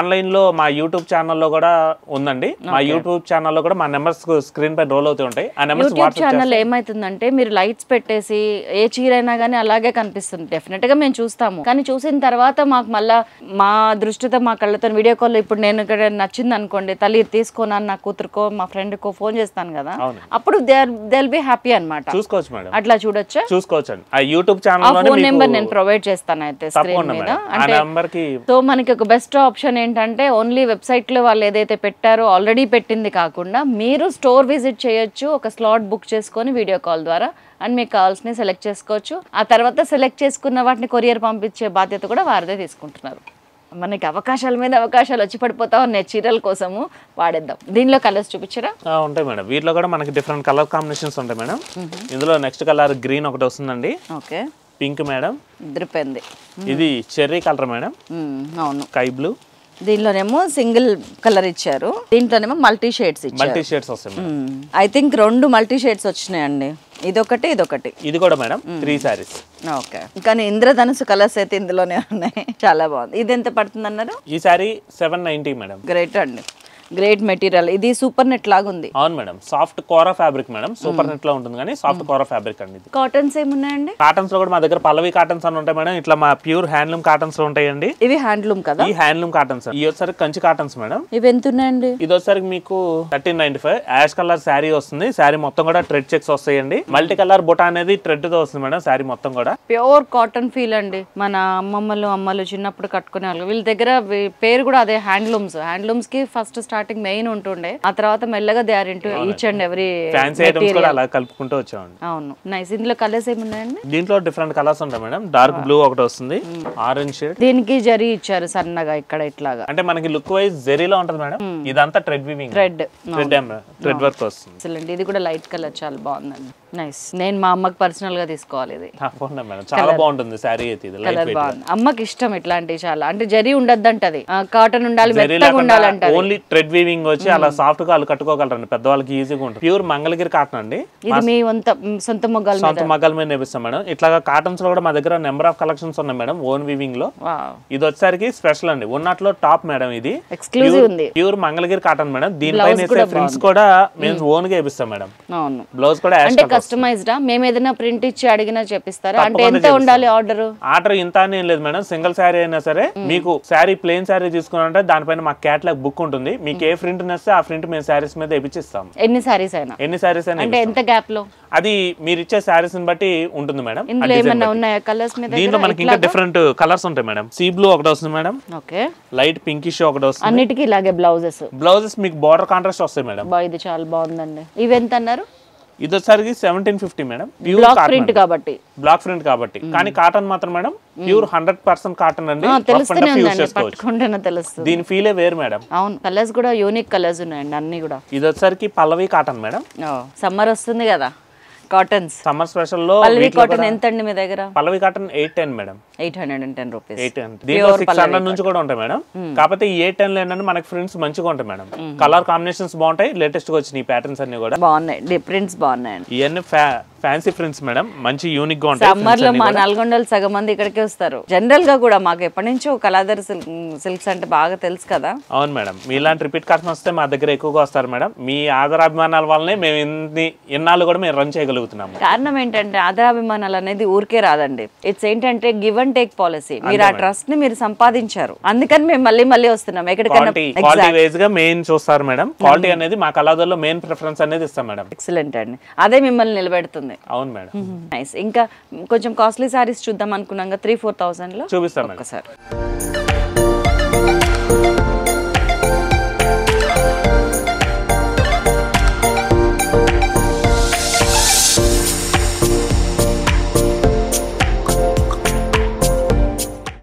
ఆన్లైన్ లో మా యూట్యూబ్ ఛానల్లో కూడా ఉందండి. మా యూట్యూబ్ ఛానల్లో కూడా మా నెంబర్స్ స్క్రీన్ పై రోల్ అవుతూ ఉంటాయి. ఆ నెంబర్స్ యూట్యూబ్ ఛానల్ ఏమైతుందంటే మీరు లైట్స్ పెట్టేసి ఏ చీర అయినా కానీ అలాగే కనిపిస్తుంది. డెఫినెట్ గా మేము చూస్తాము, కానీ చూసిన తర్వాత మాకు మళ్ళా మా దృష్టితో మా కళ్ళతో వీడియో కాల్ ఇప్పుడు నేను ఇక్కడ నచ్చింది అనుకోండి, తల్లి తీసుకోనని నా కూతురుకో మా ఫ్రెండ్ కో ఫోన్ చేస్తాను కదా, అప్పుడు దే విల్ బి హ్యాపీ అన్నమాట. చూసుకోవచ్చు మేడం. అట్లా చూడొచ్చా? చూసుకోవచ్చు. ఆ యూట్యూబ్ ఛానల్ ఫోన్ నెంబర్ నేను ప్రొవైడ్ చేస్తాను అయితే స్క్రీన్ మీద. అంటే సో మనకి ఒక బెస్ట్ ఆప్షన్ ఏంటంటే ఓన్లీ వెబ్సైట్ లో వాళ్ళు ఏదైతే పెట్టారో ఆల్రెడీ పెట్టింది కాకుండా మీరు స్టోర్ విజిట్ చేయొచ్చు. ఒక స్లాట్ బుక్ చేసుకొని వీడియో కాల్ ద్వారా అండ్ మీకు కావాల్సినవి సెలెక్ట్ చేసుకోవచ్చు. ఆ తర్వాత సెలెక్ట్ చేసుకున్న వాటిని కొరియర్ పంపించే బాధ్యత కూడా వారిదే తీసుకుంటున్నారు. మనకి అవకాశాల మీద అవకాశాలు వచ్చి పడిపోతా ఉన్నాయి చీరల కోసము. వాడేద్దాం. దీనిలో కలర్స్ చూపించరా? ఉంటాయి మేడం. వీటిలో కూడా మనకి డిఫరెంట్ కలర్ కాంబినేషన్స్ ఉంటాయి మేడం. ఇందులో నెక్స్ట్ కలర్ గ్రీన్ ఒకటి వస్తుందండి. ఓకే. Pink madam. ఇద్దరిపోయింది. ఇది చెర్రీ కలర్ మేడం. అవును. Sky blue. దీనిలోనేమో సింగిల్ కలర్ ఇచ్చారు, దీంట్లోనేమో మల్టీ షేడ్స్ ఇచ్చారు. మల్టీ షేడ్స్ వస్తాయి. ఐ థింక్ 2 మల్టీ షేడ్స్ వచ్చినాయండి. ఇదొకటి ఇదొకటి. ఇది కూడా మేడం 3 సారీస్. ఓకే. కానీ ఇంద్రధనుసు కలర్స్ అయితే ఇందులోనే ఉన్నాయి. చాలా బాగుంది. ఇది ఎంత పడుతుంది అన్నారు? ఈ సారీ 790 మేడం. గ్రేట్ అండి. Great material. ఇది సూపర్ నెట్ లాగా ఉంది. అవును మేడం. సాఫ్ట్ కోరా ఫ్యాబ్రిక్ మేడం. సూపర్ నెట్ లో ఉంటుంది కానీ సాఫ్ట్ కోరా ఫ్యాబ్రిక్ అండి. ఇది కాటన్స్ ఏమున్నాయండి? కాటన్స్ లో కూడా మా దగ్గర పల్లవి కాటన్స్ అని ఉంటాయి మేడం. ఇట్లా మా ప్యూర్ హ్యాండ్లూమ్ కాటన్స్ లో ఉంటాయండి. ఇవి హ్యాండ్లూమ్ కదా? ఈ హ్యాండ్లూమ్ కాటన్స్. ఈ వచ్చరికి కంచి కాటన్స్ మేడం. ఇవి ఎంత ఉన్నాయండి? ఇది వచ్చరికి మీకు 1395. యాష్ కలర్ శారీ వస్తుంది. శారీ మొత్తం కూడా ట్రెడ్ చెక్స్ వస్తాయండి. మల్టీ కలర్ బుటా అనేది ట్రెడ్ తో వస్తుంది మేడం. శారీ మొత్తం కూడా ప్యూర్ కాటన్ ఫీల్ అండి. మన అమ్మలు చిన్నప్పుడు కట్టుకునే వాళ్ళు. వీళ్ళ దగ్గర పేరు కూడా అదే హ్యాండ్లూమ్స్. హ్యాండ్లూమ్స్ కి ఫస్ట్ స్టార్టింగ్ మెయిన్ ఉంటుండే, ఆ తర్వాత మెల్లగా they are into each and every fancy items కూడా అలా కలుపుకుంటూ వచ్చామండి. అవును. నైస్. ఇందులో కలర్స్ ఏమున్నాయండి? దీంట్లో డిఫరెంట్ కలర్స్ ఉంటాయి మేడం. డార్క్ బ్లూ ఒకటి వస్తుంది, ఆరెంజ్ షేడ్. దీనికి జరీ ఇచ్చారు సన్నగా ఇక్కడ ఇట్లాగా. అంటే మనకి లుక్ వైజ్ జరీలో ఉంటుంది మేడం. ఇదంతా థ్రెడ్ వీవింగ్, థ్రెడ్ వర్క్ వస్తుంది. ఎక్సలెంట్. ఇది కూడా లైట్ కలర్ చాలా బాగుందండి. నైస్. నేను మా అమ్మకి పర్సనల్ గా తీసుకోవాలి ఇది. తప్పకుండా మేడం. చాలా బాగుంటుంది శారీ అయితే. ఇది లైట్ వెయిట్. బాగుంది. అమ్మకి ఇష్టం ఇట్లాంటివి చాలా. అంటే జరీ ఉండద్దంటది, కాటన్ ఉండాలి, మెత్తగా ఉండాలంటది. ఓన్లీ థ్రెడ్ వీవింగ్ వచ్చి అలా సాఫ్ట్ గా వాళ్ళు కట్టుకోగలరండి. పెద్దవాళ్ళకి ఈజీగా ఉంటుంది. ప్యూర్ మంగళగిరి కాటన్ అండి. ఇది మీ సొంత మగ్గాల మీద నేపిస్తాం మేడం. ఇట్లా కాటన్స్ లో కూడా మా దగ్గర నెంబర్ ఆఫ్ కలెక్షన్స్ ఉన్నాయి మేడం. ఓన్ వీవింగ్ లో ఇది వచ్చేసరికి స్పెషల్ అండి. ఉన్నట్లో టాప్ మేడం. ఇది ఎక్స్క్లూజివ్ ఉంది. Pure Mangalagiri cotton madam. దీనిపైన ప్రింట్స్ కూడా మేము ఓన్ గా వేపిస్తాం మేడం. అవును. బ్లౌజ్ కూడా కస్టమైజ్డ్. మేము ఏదైనా ప్రింట్ ఇచ్చి అడిగినా చెప్పిస్తారా? అంటే ఎంత ఉండాలి ఆర్డర్? ఇంత అని ఏం లేదు మేడం. సింగిల్ శారీ అయినా సరే మీకు శారీ ప్లెయిన్ శారీ తీసుకున్నారంటే దానిపైన మా క్యాటలాగ్ బుక్ ఉంటుంది. మీకు ఏ ప్రింట్ నచ్చితే ఆ ప్రింట్ మేము శారీస్ మీద వేపిస్తాం. ఎన్ని శారీస్ అయినా అంటే ఎంత గ్యాప్ లో? అది మీరు ఇచ్చే శారీస్ ని బట్టి ఉంటుంది మేడం. ఇందులో ఏమన్నా ఉన్నాయా కలర్స్ మీద? దీంట్లో మనకి ఇంకా డిఫరెంట్ కలర్స్ ఉంటాయి మేడం. సీ బ్లూ ఒకటి వస్తుంది మేడం. ఓకే. లైట్ పింకిష్ ఒకటి వస్తుంది. అన్నిటికీ ఇలాగే బ్లౌజెస్ మీకు బార్డర్ కాంట్రాస్ట్ వస్తాయి మేడం. ఇది చాలా బాగుందండి. ఇవి ఎంత అన్నారు? ఇది వచ్చేసరికి 1750 మేడం. బ్లాక్ ప్రింట్ కాబట్టి, బ్లాక్ ప్రింట్ కాబట్టి, కానీ కాటన్ మాత్రం మేడం ప్యూర్ 100% కాటన్ అండి. తెలుస్తుంది, దీని ఫీలే వేరు మేడం. అవును, కలర్స్ కూడా యూనిక్ కలర్స్ ఉన్నాయండి అన్ని కూడా. ఇది వచ్చేసరికి పల్లవి కాటన్ మేడం. సమ్మర్ వస్తుంది కదా, కాటన్స్ సమ్మర్ స్పెషల్ లో. పల్లవి కాటన్ ఎంత అండి మీ దగ్గర? పల్లవి కాటన్ 810 మేడం. 810 రూపీస్. దీంట్లో 600 నుంచి కూడా ఉంటాయి మేడం. కాకపోతే ఈ 810 ఏంటంటే మనకి ప్రింట్స్ మంచిగా ఉంటాయి మేడం. కలర్ కాంబినేషన్స్ బాగుంటాయి, లేటెస్ట్ గా వచ్చినాయి ప్యాటర్న్స్ అన్ని కూడా బాగున్నాయి, ప్రింట్స్ బాగున్నాయి. ఇవన్నీ ఫ్యాన్సీ ప్రింట్స్ మేడం, మంచి యూనిక్ గా ఉంటాయి. సమ్మర్ లో మా నల్గొండలు సగం మంది ఇక్కడికే వస్తారు. జనరల్ గా కూడా మాకు ఎప్పటి నుంచో కలాదర్ సిల్క్స్ అంటే బాగా తెలుసు కదా. అవును మేడం, మీలాంటి రిపీట్ కస్టమర్స్ వస్తే మా దగ్గర ఎక్కువగా వస్తారు మేడం. మీ ఆదరాభిమానాల వల్లనే మేము ఇన్నాళ్ళు కూడా మేము రన్ చేయగలుగుతున్నాము. కారణం ఏంటంటే ఆదరాభిమానాలు అనేది ఊరికే రాదండి. ఇట్స్ ఏంటంటే గివ్ అండ్ టేక్ పాలసీ. మీరు ఆ ట్రస్ట్ ని మీరు సంపాదించారు, అందుకని మేము మళ్ళీ మళ్ళీ వస్తున్నాం. క్వాలిటీ వైజ్ గా మెయిన్ చూస్తారు మేడం. క్వాలిటీ అనేది మా కలాదర్లో మెయిన్ ప్రిఫరెన్స్ అనేది ఇస్తాం మేడం. ఎక్సలెంట్ అండి, అదే మిమ్మల్ని నిలబెడుతుంది. అవును మేడం. నైస్. ఇంకా కొంచెం కాస్ట్లీ సారీస్ చూద్దాం అనుకున్నాం, 3-4,000 లో చూపిస్తాం ఒకసారి.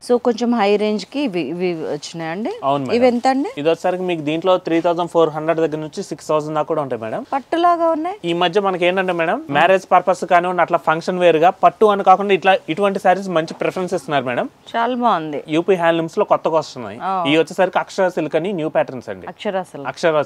సో కొంచెం హై రేంజ్ కి ఇవి వచ్చినాయండి. ఇవి ఎంత అండి? ఇది వచ్చేసరికి మీకు దీంట్లో 3400 దగ్గర నుంచి 6000 దాకా కూడా ఉంటాయి మేడం. పట్టులాగా ఉన్నాయి. ఈ మధ్య మనకి ఏంటంటే మేడం, మ్యారేజ్ పర్పస్ కానివ్వండి, అట్లా ఫంక్షన్ వేర్ గా పట్టు అని కాకుండా ఇటువంటి సారీస్ మంచి ప్రిఫరెన్స్ ఇస్తున్నారు మేడం. చాలా బాగుంది. యూపీ హ్యాండ్లూమ్స్ లో కొత్తగా వస్తున్నాయి. ఈ వచ్చేసరికి అక్షర సిల్క్ అని న్యూ ప్యాటర్న్స్ అండి. అక్షర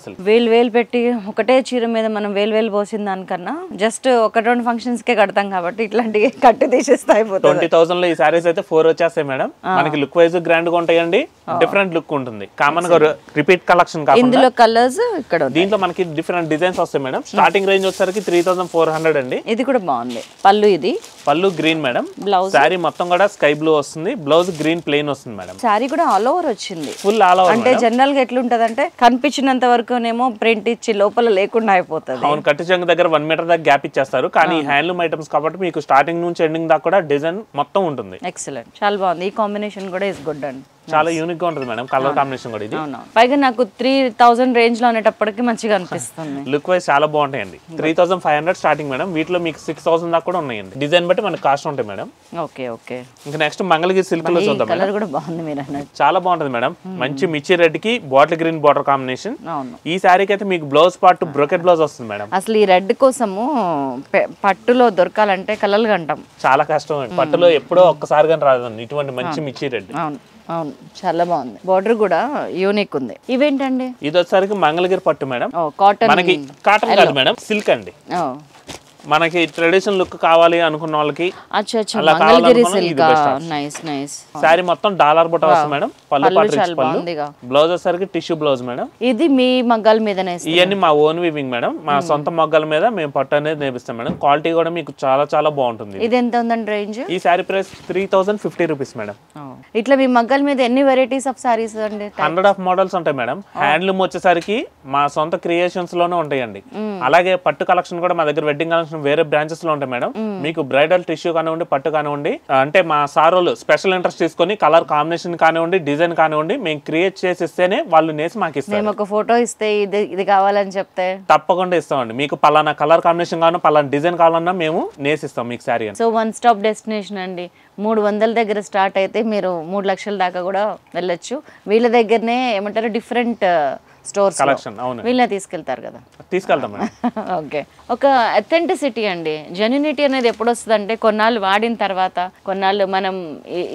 సిల్క్ వేలు పెట్టి ఒకటే చీర మీద మనం వేలు పోసిన దానికన్నా జస్ట్ 1-2 ఫంక్షన్స్ కే కడతాం కాబట్టి ఇట్లాంటివి కట్టి తీసేస్తే అయిపోతుంది. 20,000 లో ఈ సారీస్ అయితే 4 వచ్చేస్తాయి మేడం. మనకి లుక్ వైజ్ గ్రాండ్ గా ఉంటాయండి, డిఫరెంట్ లుక్ ఉంటుంది. కామన్ గా రిపీట్ కలెక్షన్ కాకుండా ఇందులో కలర్స్ ఇక్కడ దీంట్లో మనకి డిఫరెంట్ డిజైన్స్ వస్తాయి మేడం. స్టార్టింగ్ రేంజ్ వచ్చేసరికి 3400 అండి. ఇది కూడా బాగుంది. పళ్ళు ఇది పళ్ళు గ్రీన్ మేడం. బ్లౌజ్ సారీ మొత్తం కూడా స్కై బ్లూ వస్తుంది, బ్లౌజ్ గ్రీన్ ప్లెయిన్ వస్తుంది మేడం. సారీ కూడా ఆల్ ఓవర్ వచ్చింది, ఫుల్ ఆల్ ఓవర్. అంటే జనరల్ గా ఎట్లుంటది అంటే కనిపించినంత వరకునేమో ప్రింట్ ఇచ్చి లోపల లేకుండా అయిపోతుంది. అవును, కట్టి చెంగు దగ్గర 1 మీటర్ దాకా గ్యాప్ ఇచ్చేస్తారు. కానీ హ్యాండ్లూమ్ ఐటమ్స్ కాబట్టి మీకు స్టార్టింగ్ నుంచి ఎండింగ్ దాకా కూడా డిజైన్ మొత్తం ఉంటుంది. ఎక్సలెంట్, చాలా బాగుంది. ఈ కాంబినేషన్ కూడా ఇస్ గుడ్ అండి, చాలా యూనిక్ గా ఉంటుంది మేడం. కలర్ కాంబినేషన్ కూడా ఇది. పైగా నాకు 3000 రేంజ్ లో అనేటప్పటికి మంచిగా అనిపిస్తుంది. లుక్ వైజ్ చాలా బాగుంటాయండి. 3500 స్టార్టింగ్ మేడం. వీటిలో మీకు 6000 దాకా కూడా ఉన్నాయండి. డిజైన్ బట్టి మనకి కాస్ట్ ఉంటాయి మేడం. Okay okay. ఇంకా నెక్స్ట్ మంగళగిరి సిల్క్ లో చూద్దాం. కలర్ కూడా బాగుంది మీరు అన్నట్టు, చాలా బాగుంటుంది మేడం. మంచి మిర్చి రెడ్ కి బాటిల్ గ్రీన్ బార్డర్ కాంబినేషన్. ఈ సారీకి అయితే మీకు బ్లౌజ్ పార్ట్ బ్రోకెట్ బ్లౌజ్ వస్తుంది మేడం. అసలు ఈ రెడ్ కోసము పట్టులో దొరకాలంటే కలలు గంటాం, చాలా కష్టం అండి. పట్టులో ఎప్పుడో ఒక్కసారిగా రాదండి ఇటువంటి మంచి మిర్చి రెడ్. అవును, చాలా బాగుంది. బార్డర్ కూడా యూనిక్ ఉంది. ఇవేంటండి? ఇది వచ్చేసరికి మంగళగిరి పట్టు మేడం. కాటన్. మనకి కాటన్ కాదు మేడం, సిల్క్ అండి. మనకి ట్రెడిషనల్ లుక్ కావాలి అనుకున్న వాళ్ళకి సారీ మొత్తం డాలర్ బుట్ట వస్తుంది మేడం. బ్లౌజ్ వచ్చేసరికి టిష్యూ బ్లౌజ్ మేడం. ఇది మీ మగ్గాల మీద? ఇవన్నీ మా ఓన్ వీవింగ్ మేడం. మా సొంత మగ్గాల మీద మేము పట్టు అనేది నేర్పిస్తాం మేడం. క్వాలిటీ కూడా మీకు చాలా చాలా బాగుంటుంది. ఇది ఎంత ఉందండి రేంజ్? ఈ సారీ ప్రైస్ 3050 రూపీస్ మేడం. ఇట్లా మీ మగ్గాల మీద ఎన్ని వెరైటీస్ ఆఫ్ సారీస్ అండి? 100 ఆఫ్ మోడల్స్ ఉంటాయి మేడం. హ్యాండ్లూమ్ వచ్చేసరికి మా సొంత క్రియేషన్స్ లోనే ఉంటాయండి. అలాగే పట్టు కలెక్షన్ కూడా మా దగ్గర వెడ్డింగ్ కలెక్షన్ వేరే బ్రాంచెస్ లో ఉంటాయి మేడం. మీకు బ్రైడల్ టిష్యూ కానివ్వండి, పట్టు కానివ్వండి, అంటే మా సారోలు స్పెషల్ ఇంట్రెస్ట్ తీసుకొని కలర్ కాంబినేషన్ కానివ్వండి, డిజైన్ కానివ్వండి మేము క్రియేట్ చేసి ఇస్తేనే వాళ్ళు నేసి మాకు ఇస్తారు. మేము ఒక ఫోటో ఇస్తే ఇది కావాలని చెప్తే తప్పకుండా ఇస్తామండి. మీకు పలానా కలర్ కాంబినేషన్ కావాలన్నా, పలానా డిజైన్ కావాలన్నా మేము నేసిస్తాం మీకు sorry. So one stop destination అండి. 300 దగ్గర స్టార్ట్ అయితే మీరు 3 లక్షల దాకా కూడా వెళ్ళొచ్చు. వీళ్ళ దగ్గరనే ఏమంటారు డిఫరెంట్ స్టోర్స్ కలెక్షన్. అవును, వీళ్ళే తీసుకెళ్తారు కదా. తీసుకెళ్తాం మేడం. ఓకే. ఒక అథెంటిసిటీ అండి, జెన్యూనిటీ అనేది ఎప్పుడు వస్తుంది అంటే కొన్నాళ్ళు వాడిన తర్వాత, కొన్నాళ్ళు మనం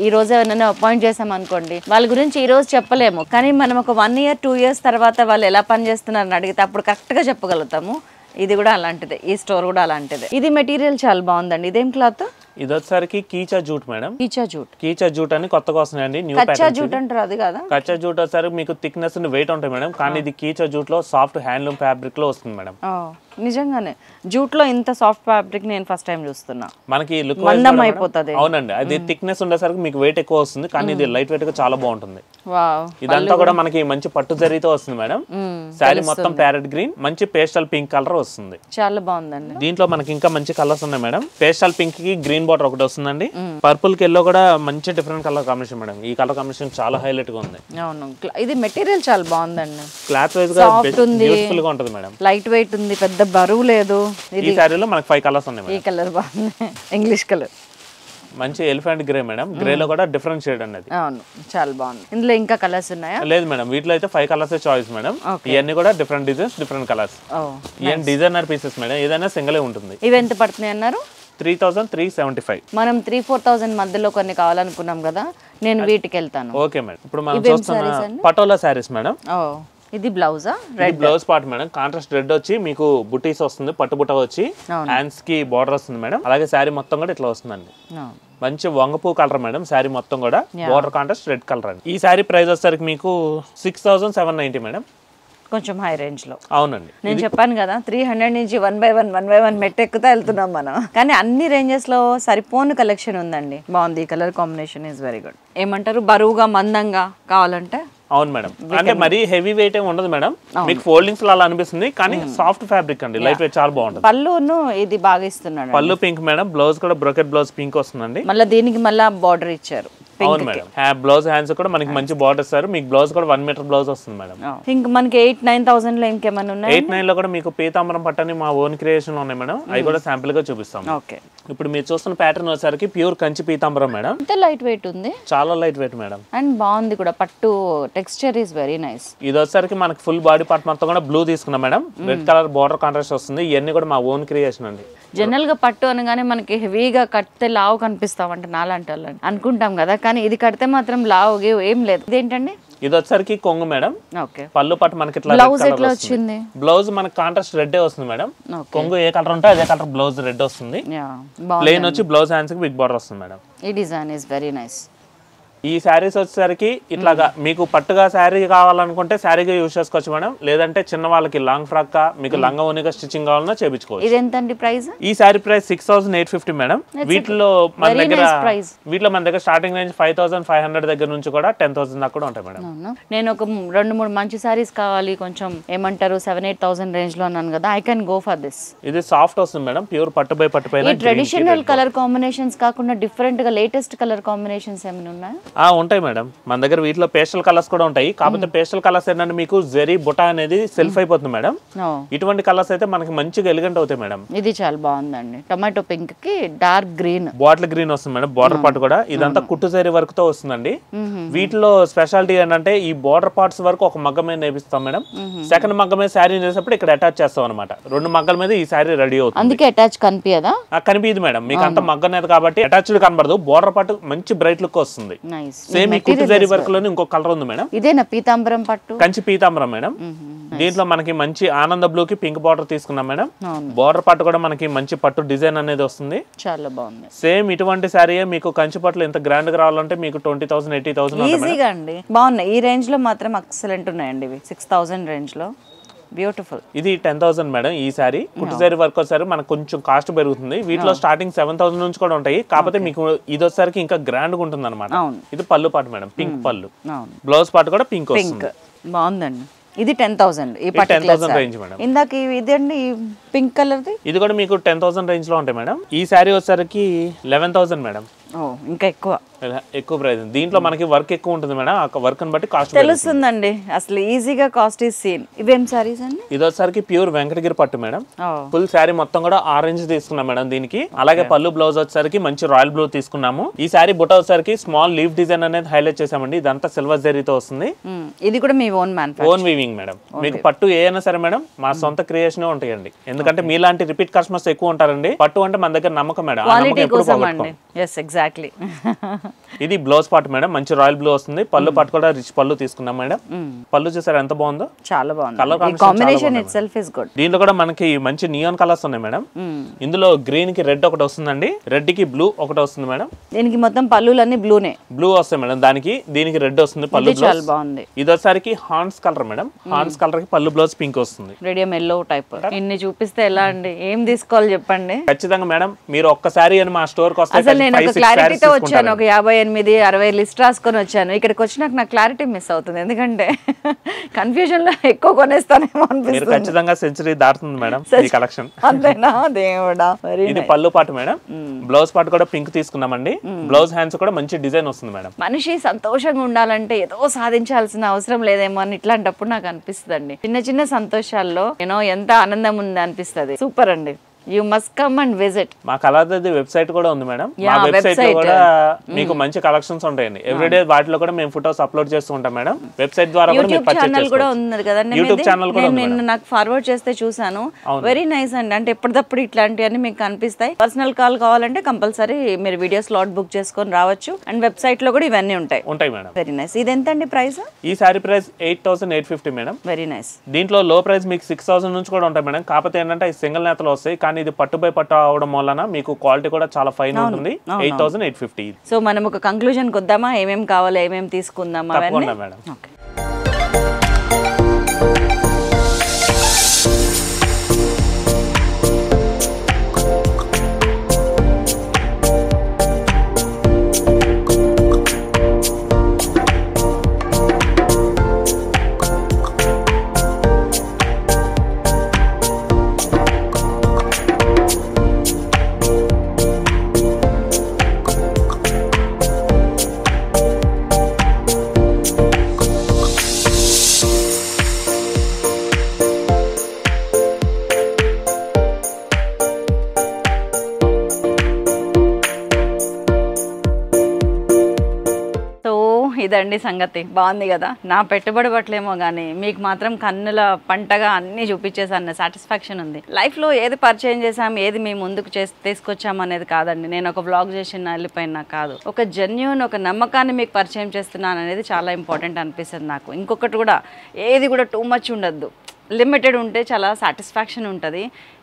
ఈ రోజు ఎవరైనా అపాయింట్ చేసాం అనుకోండి, వాళ్ళ గురించి ఈ రోజు చెప్పలేము, కానీ మనం ఒక 1 year 2 years తర్వాత వాళ్ళు ఎలా పని చేస్తున్నారని అడిగితే అప్పుడు కరెక్ట్ గా చెప్పగలుగుతాము. ఇది కూడా అలాంటిదే, ఈ స్టోర్ కూడా అలాంటిదే. ఇది మెటీరియల్ చాలా బాగుందండి. ఇదేం క్లాత్? ఇది వచ్చేసరికి కీచా జూట్ మేడం. కీచా జూట్ అని కొత్తగా వస్తున్నాయండి. న్యూ కచ్చా జూట్ అంటారు, అది కదా? కచ్చా జూట్ వచ్చేసరికి మీకు థిక్నెస్ వెయిట్ ఉంటాయి మేడం. కానీ ఇది కీచా జూట్ లో సాఫ్ట్ హ్యాండ్లూమ్ ఫ్యాబ్రిక్ లో వస్తుంది మేడం. నిజంగానే జూట్ లో ఇంత సాఫ్ట్ ఫ్యాబ్రిక్ నేను ఫస్ట్ టైం చూస్తున్నా. మనకి లుక్ మందం అయిపోతది. అవునండి, అది థిక్నెస్ ఉండేసరికి మీకు వెయిట్ ఎక్కువ వస్తుంది, కానీ ఇది లైట్ వెయిట్ గా చాలా బాగుంటుంది. ఇదంతా కూడా మనకి మంచి పట్టు జరీతో వస్తుంది మేడం. శారీ మొత్తం ప్యారెట్ గ్రీన్, మంచి పేస్టల్ పింక్ కలర్ వస్తుంది. చాలా బాగుందండి. దీంట్లో మనకి ఇంకా మంచి కలర్స్ ఉన్నాయి మేడం. పేస్టల్ పింక్ కి గ్రీన్ బార్డర్ ఒకటి వస్తుందండి. పర్పుల్ కి ఎల్లో కూడా మంచి డిఫరెంట్ కలర్ కాంబినేషన్ మేడం. ఈ కలర్ కాంబినేషన్ చాలా హైలైట్ గా ఉంది. అవును, ఇది మెటీరియల్ చాలా బాగుందండి. క్లాత్ వైజ్ గా బ్యూటిఫుల్ గా ఉంటుంది మేడం. లైట్ వెయిట్ ఉంది, పెద్ద బరువు లేదు. ఈ సారీలో మనకి 5 కలర్స్ ఉన్నాయి. ఈ కలర్ బాగుంది, ఇంగ్లీష్ కలర్, మంచి ఎలిఫెంట్ గ్రే మేడం. గ్రేలో కూడా డిఫరెంట్ షేడ్ అనేది. అవును, చాలా బాగుంది. ఇందులో ఇంకా కలర్స్ ఉన్నాయా? లేదు మేడం, వీటిలో అయితే 5 కలర్స్ చాయిస్ మేడం. ఇవన్నీ కూడా డిఫరెంట్ డిజైన్స్, డిఫరెంట్ కలర్స్. ఇవన్నీ డిజైనర్ పీసెస్ మేడం, ఏదైనా సింగిల్ ఉంటుంది. ఇవి ఎంత పడుతున్నాయి అన్నారు? 3375. మనం 3-4,000 మధ్యలో కొన్ని కావాలనుకున్నాం కదా, నేను వీటికి వెళ్తాను. Okay madam. ఇప్పుడు మనం చూస్తున్న పటోలా సారీస్ మేడం. ఇది బ్లౌజా? Blouse part madam. Contrast red వచ్చి మీకు బుటీస్ వస్తుంది, పట్టు బుట్ట వచ్చి హ్యాండ్స్ కి బార్డర్ వస్తుంది మేడం. అలాగే శారీ మొత్తం కూడా ఇట్లా వస్తుందండి. మంచి వంగపూ కలర్ మేడం. శారీ మొత్తం కూడా బార్డర్ కాంట్రాస్ట్ రెడ్ కలర్ అండి. ఈ శారీ ప్రైస్ వచ్చేసరికి మీకు 6790 మేడం. కొంచెం హై రేంజ్ లో. అవునండి, నేను చెప్పాను కదా 300 నుంచి 1 by 1 మెట్ ఎక్కుతా వెళ్తున్నాం మనం. కానీ అన్ని రేంజెస్ లో సరిపోని కలెక్షన్ ఉందండి. బాగుంది. ఈ colour combination is very good. ఏమంటారు, బరువుగా మందంగా కావాలంటే? అవును మేడం, అంటే మరీ హెవీ వెయిట్ ఏమి ఉండదు మేడం. మీకు ఫోల్డింగ్స్ అలా అనిపిస్తుంది, కానీ సాఫ్ట్ ఫ్యాబ్రిక్ అండి, లైట్ వెయిట్, చాలా బాగుంటుంది. పళ్ళును ఇది బాగా ఇస్తున్నాడు. పళ్ళు పింక్ మేడం. బ్లౌజ్ కూడా బ్రోకెట్ బ్లౌజ్ పింక్ వస్తుందండి. మళ్ళీ దీనికి మళ్ళీ బార్డర్ ఇచ్చారు. అవును మేడం, బ్లౌజ్ హ్యాండ్స్ కూడా మనకి మంచి బార్డర్ ఇస్తారు. మీకు బ్లౌజ్ కూడా 1 మీటర్ బ్లౌజ్ వస్తుంది మేడం. ఇంకా మనకి 8-9,000 లో ఇంకేమైనా ఉన్నాయి? 8-9 లో కూడా మీకు పీతాంబరం పట్టని మా ఓన్ క్రియేషన్ లో ఉన్నాయి మేడం. అవి కూడా శాంపుల్ గా చూపిస్తాం. ఓకే, ఇప్పుడు మీరు చూస్తున్న ప్యాటర్న్ వచ్చేసరికి ప్యూర్ కంచి పీతాంబరం మేడం. ఎంత లైట్ వెయిట్ ఉంది, చాలా లైట్ వెయిట్ మేడం. అండ్ బాగుంది కూడా. పట్టు టెక్స్చర్ ఇస్ వెరీ నైస్. ఇది వచ్చేసరికి మనకి ఫుల్ బాడీ పార్ట్ మొత్తం కూడా బ్లూ తీసుకున్నాం madam. Red colour border contrast వస్తుంది. ఇవన్నీ కూడా మా ఓన్ క్రియేషన్ అండి. జనరల్ గా పట్టు అనగానే మనకి హెవీగా కడితే లావు కనిపిస్తాం అంటే నాలాంటి వాళ్ళని అనుకుంటాం కదా, కానీ ఇది కడితే మాత్రం లావు ఏం లేదు. ఇదేంటండి? ఇది వచ్చరికి కొంగు మేడం. ఓకే, పళ్ళు పట్టు మనకి ఇట్లా బ్లౌజ్ ఎట్లా వచ్చింది? బ్లౌజ్ మనకి కాంట్రాస్ట్ రెడ్ వస్తుంది మేడం. కొంగు ఏ కలర్ ఉంటే అదే కలర్ బ్లౌజ్ రెడ్ వస్తుంది. ప్లెయిన్ వచ్చి బ్లౌజ్ హ్యాండ్స్ కి బిగ్ బార్డర్ వస్తుంది మేడం. ఈ డిజైన్ ఇస్ వెరీ నైస్. ఈ శారీస్ వచ్చేసరికి ఇట్లాగా మీకు పట్టుగా శారీ కావాలనుకుంటే శారీగా యూజ్ చేసుకోవచ్చు మేడం. లేదంటే చిన్న వాళ్ళకి లాంగ్ ఫ్రాక్ మీకు లంగా ఓనిగా స్టిచ్చింగ్ కావాలన్నా చేయించుకోవచ్చు. ఇది ఎంతండి ప్రైస్? ఈ శారీ ప్రైస్ 6850 మేడం. వీటిలో మన దగ్గర స్టార్టింగ్ రేంజ్ 5500 దగ్గర నుంచి కూడా 10,000 దాకా కూడా ఉంటాయి మేడం. నేను ఒక 2-3 మంచి శారీస్ కావాలి, కొంచెం ఏమంటారు 7-8,000 రేంజ్ లో అన్నాను కదా, I can go for this. ఇది సాఫ్ట్ వస్తుంది మేడం, ప్యూర్ పట్టు బై పట్టు పైన. ట్రెడిషనల్ కలర్ కాంబినేషన్స్ కాకుండా డిఫరెంట్ గా లేటెస్ట్ కలర్ కాంబినేషన్స్ ఏమైనా ఉన్నాయా? ఉంటాయి మేడం. మన దగ్గర వీటిలో పేస్టల్ కలర్స్ కూడా ఉంటాయి. కాకపోతే పేస్టల్ కలర్స్ ఏంటంటే మీకు జెరీ బుటా అనేది సెల్ఫ్ అయిపోతుంది మేడం. ఇటువంటి కలర్స్ అయితే మనకి మంచిగా ఎలిగెంట్ అవుతాయి మేడం. ఇది చాలా బాగుందండి. టొమాటో పింక్ కి డార్క్ గ్రీన్, బాటిల్ గ్రీన్ వస్తుంది మేడం. బార్డర్ పార్ట్ కూడా ఇదంతా కుట్టు జరీ వర్క్ తో వస్తుందండి. వీటిలో స్పెషాలిటీ ఏంటంటే ఈ బార్డర్ పార్ట్స్ వరకు ఒక మగ్గ మీద నేపిస్తాం మేడం. సెకండ్ మగ్గ మీద శారీ చేసేప్పుడు ఇక్కడ అటాచ్ చేస్తాం అనమాట. 2 మగ్గల మీద ఈ శారీ రెడీ అవుతుంది. అందుకే అటాచ్ కనిపించదా? కనిపించదు మేడం, మీకు అంత మగ్గ అనేది కాబట్టి అటాచ్డ్ కనబడదు. బార్డర్ పార్ట్ మంచి బ్రైట్ లుక్ వస్తుంది. సేమ్ ఈ కుట్టు జరీ వర్క్ లోనే ఇంకో కలర్ ఉంది మేడం. ఇదేనా పీతాంబరం పట్టు? కంచి పీతాంబరం మేడం. దీంట్లో మనకి మంచి ఆనంద బ్లూ కి పింక్ బార్డర్ తీసుకున్నాం మేడం. బార్డర్ పట్టు కూడా మనకి మంచి పట్టు డిజైన్ అనేది వస్తుంది. చాలా బాగుంది. సేమ్ ఇటువంటి సారీ మీకు కంచి పట్టులో ఎంత గ్రాండ్ గా రావాలంటే మీకు 20,000 80,000 ఈజీగా అండి. బాగున్నాయి. ఈ రేంజ్ లో మాత్రం ఎక్సలెంట్ ఉన్నాయండి ఇవి. 6,000 రేంజ్ లో బ్యూటిఫుల్. ఇది 10,000 మేడం. ఈ సారీ కుట్టు సారీ వర్క్ వచ్చేసరి మనకు కొంచెం కాస్ట్ పెరుగుతుంది. వీటిలో స్టార్టింగ్ 7,000 నుంచి కూడా ఉంటాయి. కాకపోతే మీకు ఇది వచ్చేసరికి ఇంకా గ్రాండ్ గా ఉంటుంది అనమాట. ఇది పళ్ళు పాటు మేడం, పింక్ పళ్ళు. బ్లౌజ్ పాటు కూడా పింక్ వస్తుంది. బాగుందండి. ఇది 10,000 ఈ పర్టిక్యులర్ రేంజ్ మేడం. ఇందాక ఇదండి పింక్ కలర్ ది, ఇది కూడా మీకు 10,000 రేంజ్ లో ఉంటాయి మేడం. ఈ సారీ వచ్చేసరికి 11,000 మేడం. ఇంకా ఎక్కువ ప్రైస్. దీంట్లో మనకి వర్క్ ఎక్కువ ఉంటుంది మేడం. ఆ వర్క్ ని బట్టి కాస్ట్ తెలుస్తుందండి. అసలు ఈజీగా కాస్ట్ ఈజ్ సీన్. ఇవేం సారీస్ అండి? ఇది వచ్చేసరికి ప్యూర్ వెంకటగిరి పట్టు మేడం. ఫుల్ శారీ మొత్తం కూడా ఆరెంజ్ తీసుకున్నాం మేడం దీనికి. అలాగే పళ్ళు బ్లౌజ్ వచ్చేసరికి మంచి రాయల్ బ్లూ తీసుకున్నాము. ఈ శారీ బుట్ట వచ్చేసరికి స్మాల్ లీఫ్ డిజైన్ అనేది హైలైట్ చేసామండి. ఇదంతా సిల్వర్ జరీతో వస్తుంది. ఇది కూడా మీ ఓన్ ఓన్ వీవింగ్ మేడం. మీకు పట్టు ఏ అయినా సరే మేడం మా సొంత క్రియేషన్ ఉంటాయండి. ఎందుకంటే మీలాంటి రిపీట్ కస్టమర్స్ ఎక్కువ ఉంటారండి. పట్టు అంటే మన దగ్గర నమ్మకం మేడం. ఎగ్జాక్ట్లీ. ఇది బ్లౌజ్ పార్ట్ మేడం. మంచి రాయల్ బ్లూ వస్తుంది. పళ్ళు పార్ట్ కూడా రిచ్ పళ్ళు తీసుకున్నాం మేడం. పళ్ళు చూసారు ఎంత బాగుందో, చాలా బాగుంది. Colour combination itself is good. దీంట్లో కూడా మనకి మంచి నియాన్ కలర్స్ ఉన్నాయి మేడం. ఇందులో గ్రీన్ కి రెడ్ ఒకటి వస్తుందండి, రెడ్ కి బ్లూ ఒకటి వస్తుంది మేడం. దీనికి మొత్తం పళ్ళులన్నీ బ్లూనే, బ్లూ వస్తాయి మేడం. దీనికి రెడ్ వస్తుంది పళ్ళు. చాలా బాగుంది. ఇది వచ్చేసరికి హాన్స్ కలర్ మేడం. హాన్స్ కలర్ కి పళ్ళు బ్లౌజ్ పింక్ వస్తుంది. Radium yellow type. ఇన్ని చూపిస్తే ఎలా అండి, ఏం తీసుకోవాలి చెప్పండి. ఖచ్చితంగా మేడం, మీరు ఒక్కసారి అని మా స్టోర్ కి వస్తే క్లారిటీతో వచ్చాను. ఒక 58-60 లిస్ట్ రాసుకొని వచ్చాను. ఇక్కడికి వచ్చినాక నాకు క్లారిటీ మిస్ అవుతుంది, ఎందుకంటే కన్ఫ్యూజన్ లో ఎక్కువ కొనేస్తానేమో అనిపిస్తుంది. ఖచ్చితంగా సెంచరీ దాటుతుంది మేడం ఈ కలెక్షన్. అంతేనా? దేవుడా. ఇది పళ్ళు పాటు మేడం. బ్లౌజ్ పాటు కూడా పింక్ తీసుకున్నామండి. బ్లౌజ్ హ్యాండ్స్ కూడా మంచి డిజైన్ వస్తుంది మేడం. మనిషి సంతోషంగా ఉండాలంటే ఏదో సాధించాల్సిన అవసరం లేదేమో అని ఇట్లాంటప్పుడు నాకు అనిపిస్తుంది అండి. చిన్న చిన్న సంతోషాల్లో ఎంత ఆనందం ఉంది అనిపిస్తుంది. సూపర్ అండి. You must come and visit. మా కళాధర్ది వెబ్సైట్ కూడా ఉంది మేడం. మా వెబ్సైట్ లో కూడా మీకు మంచి కలెక్షన్స్ ఉంటాయండి. ఎవ్రీడే వాటిలో కూడా మేము ఫొటోస్ అప్లోడ్ చేస్తూ ఉంటాం మేడం. వెబ్సైట్ ద్వారా కూడా మీరు పర్చేస్ చేసుకోవచ్చు. కూడా ఉంది కదండి, యూట్యూబ్ ఛానల్ కూడా ఉంది. నేను నాకు ఫార్వర్డ్ చేస్తే చూసాను. వెరీ నైస్ అండి. అంటే ఎప్పటికప్పుడు ఇట్లాంటివన్నీ మీకు కనిపిస్తాయి. పర్సనల్ కాల్ కావాలంటే కంపల్సరీ మీరు వీడియో స్లాట్ బుక్ చేసుకొని రావచ్చు. అండ్ వెబ్సైట్ లో కూడా ఇవన్నీ ఉంటాయి మేడం. Very nice. ఇది ఎంత అండి ప్రైస్? ఈ sorry price 8,850 madam. Very nice. దీంట్లో లో ప్రైస్ మీకు 6,000 నుంచి కూడా ఉంటాయి మేడం. కాకపోతే ఏంటంటే సింగిల్ నేతలు వస్తాయి, కానీ ఇది పట్టు బై పట్టు అవడం వలన మీకు క్వాలిటీ కూడా చాలా ఫైన్ ఉంటుంది. 8,850. సో మనం ఒక కంక్లూజన్ కొద్దామా, ఏమేం కావాలి, ఏమేం తీసుకుందామా? తప్పకుండా మేడం. ఓకే. ఇదండి సంగతి. బాగుంది కదా. నా పెట్టుబడి పట్లేమో కానీ మీకు మాత్రం కన్నుల పంటగా అన్నీ చూపించేసాను. సాటిస్ఫాక్షన్ ఉంది. లైఫ్లో ఏది పరిచయం చేసాం, ఏది మేము ముందుకు తీసుకొచ్చాం అనేది కాదండి. నేను ఒక వ్లాగ్ చేసిన వెళ్ళిపోయినా కాదు, ఒక జెన్యూన్ ఒక నమ్మకాన్ని మీకు పరిచయం చేస్తున్నాను అనేది చాలా ఇంపార్టెంట్ అనిపిస్తుంది నాకు. ఇంకొకటి కూడా, ఏది కూడా టూ మచ్ ఉండద్దు, లిమిటెడ్ ఉంటే చాలా సాటిస్ఫాక్షన్ ఉంటుంది.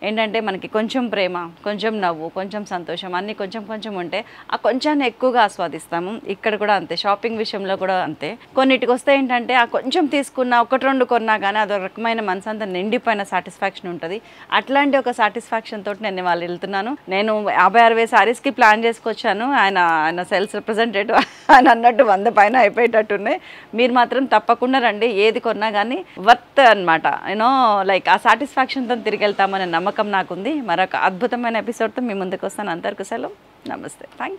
ఏంటంటే మనకి కొంచెం ప్రేమ, కొంచెం నవ్వు, కొంచెం సంతోషం అన్నీ కొంచెం కొంచెం ఉంటే ఆ కొంచెాన్ని ఎక్కువగా ఆస్వాదిస్తాము. ఇక్కడ కూడా అంతే, షాపింగ్ విషయంలో కూడా అంతే. కొన్నిటికి వస్తే ఏంటంటే ఆ కొంచెం తీసుకున్నా, 1-2 కొన్నా కానీ అదొక రకమైన మనసంతా నిండిపోయిన సాటిస్ఫాక్షన్ ఉంటుంది. అట్లాంటి ఒక సాటిస్ఫాక్షన్ తోటి నేను వాళ్ళు వెళ్తున్నాను. నేను 50-60 సారీస్కి ప్లాన్ చేసుకొచ్చాను. ఆయన సేల్స్ రిప్రజెంటేటివ్ ఆయన అన్నట్టు 100 పైన అయిపోయేటట్టున్నాయి. మీరు మాత్రం తప్పకుండా రండి. ఏది కొన్నా కానీ వర్త్ అనమాట. లైక్ ఆ సాటిస్ఫాక్షన్తో తిరిగి వెళ్తామనే నమ్మకం నాకుంది. మరొక అద్భుతమైన ఎపిసోడ్తో మీ ముందుకు వస్తాను. అంతవరకు సెలవు. నమస్తే. Thank you.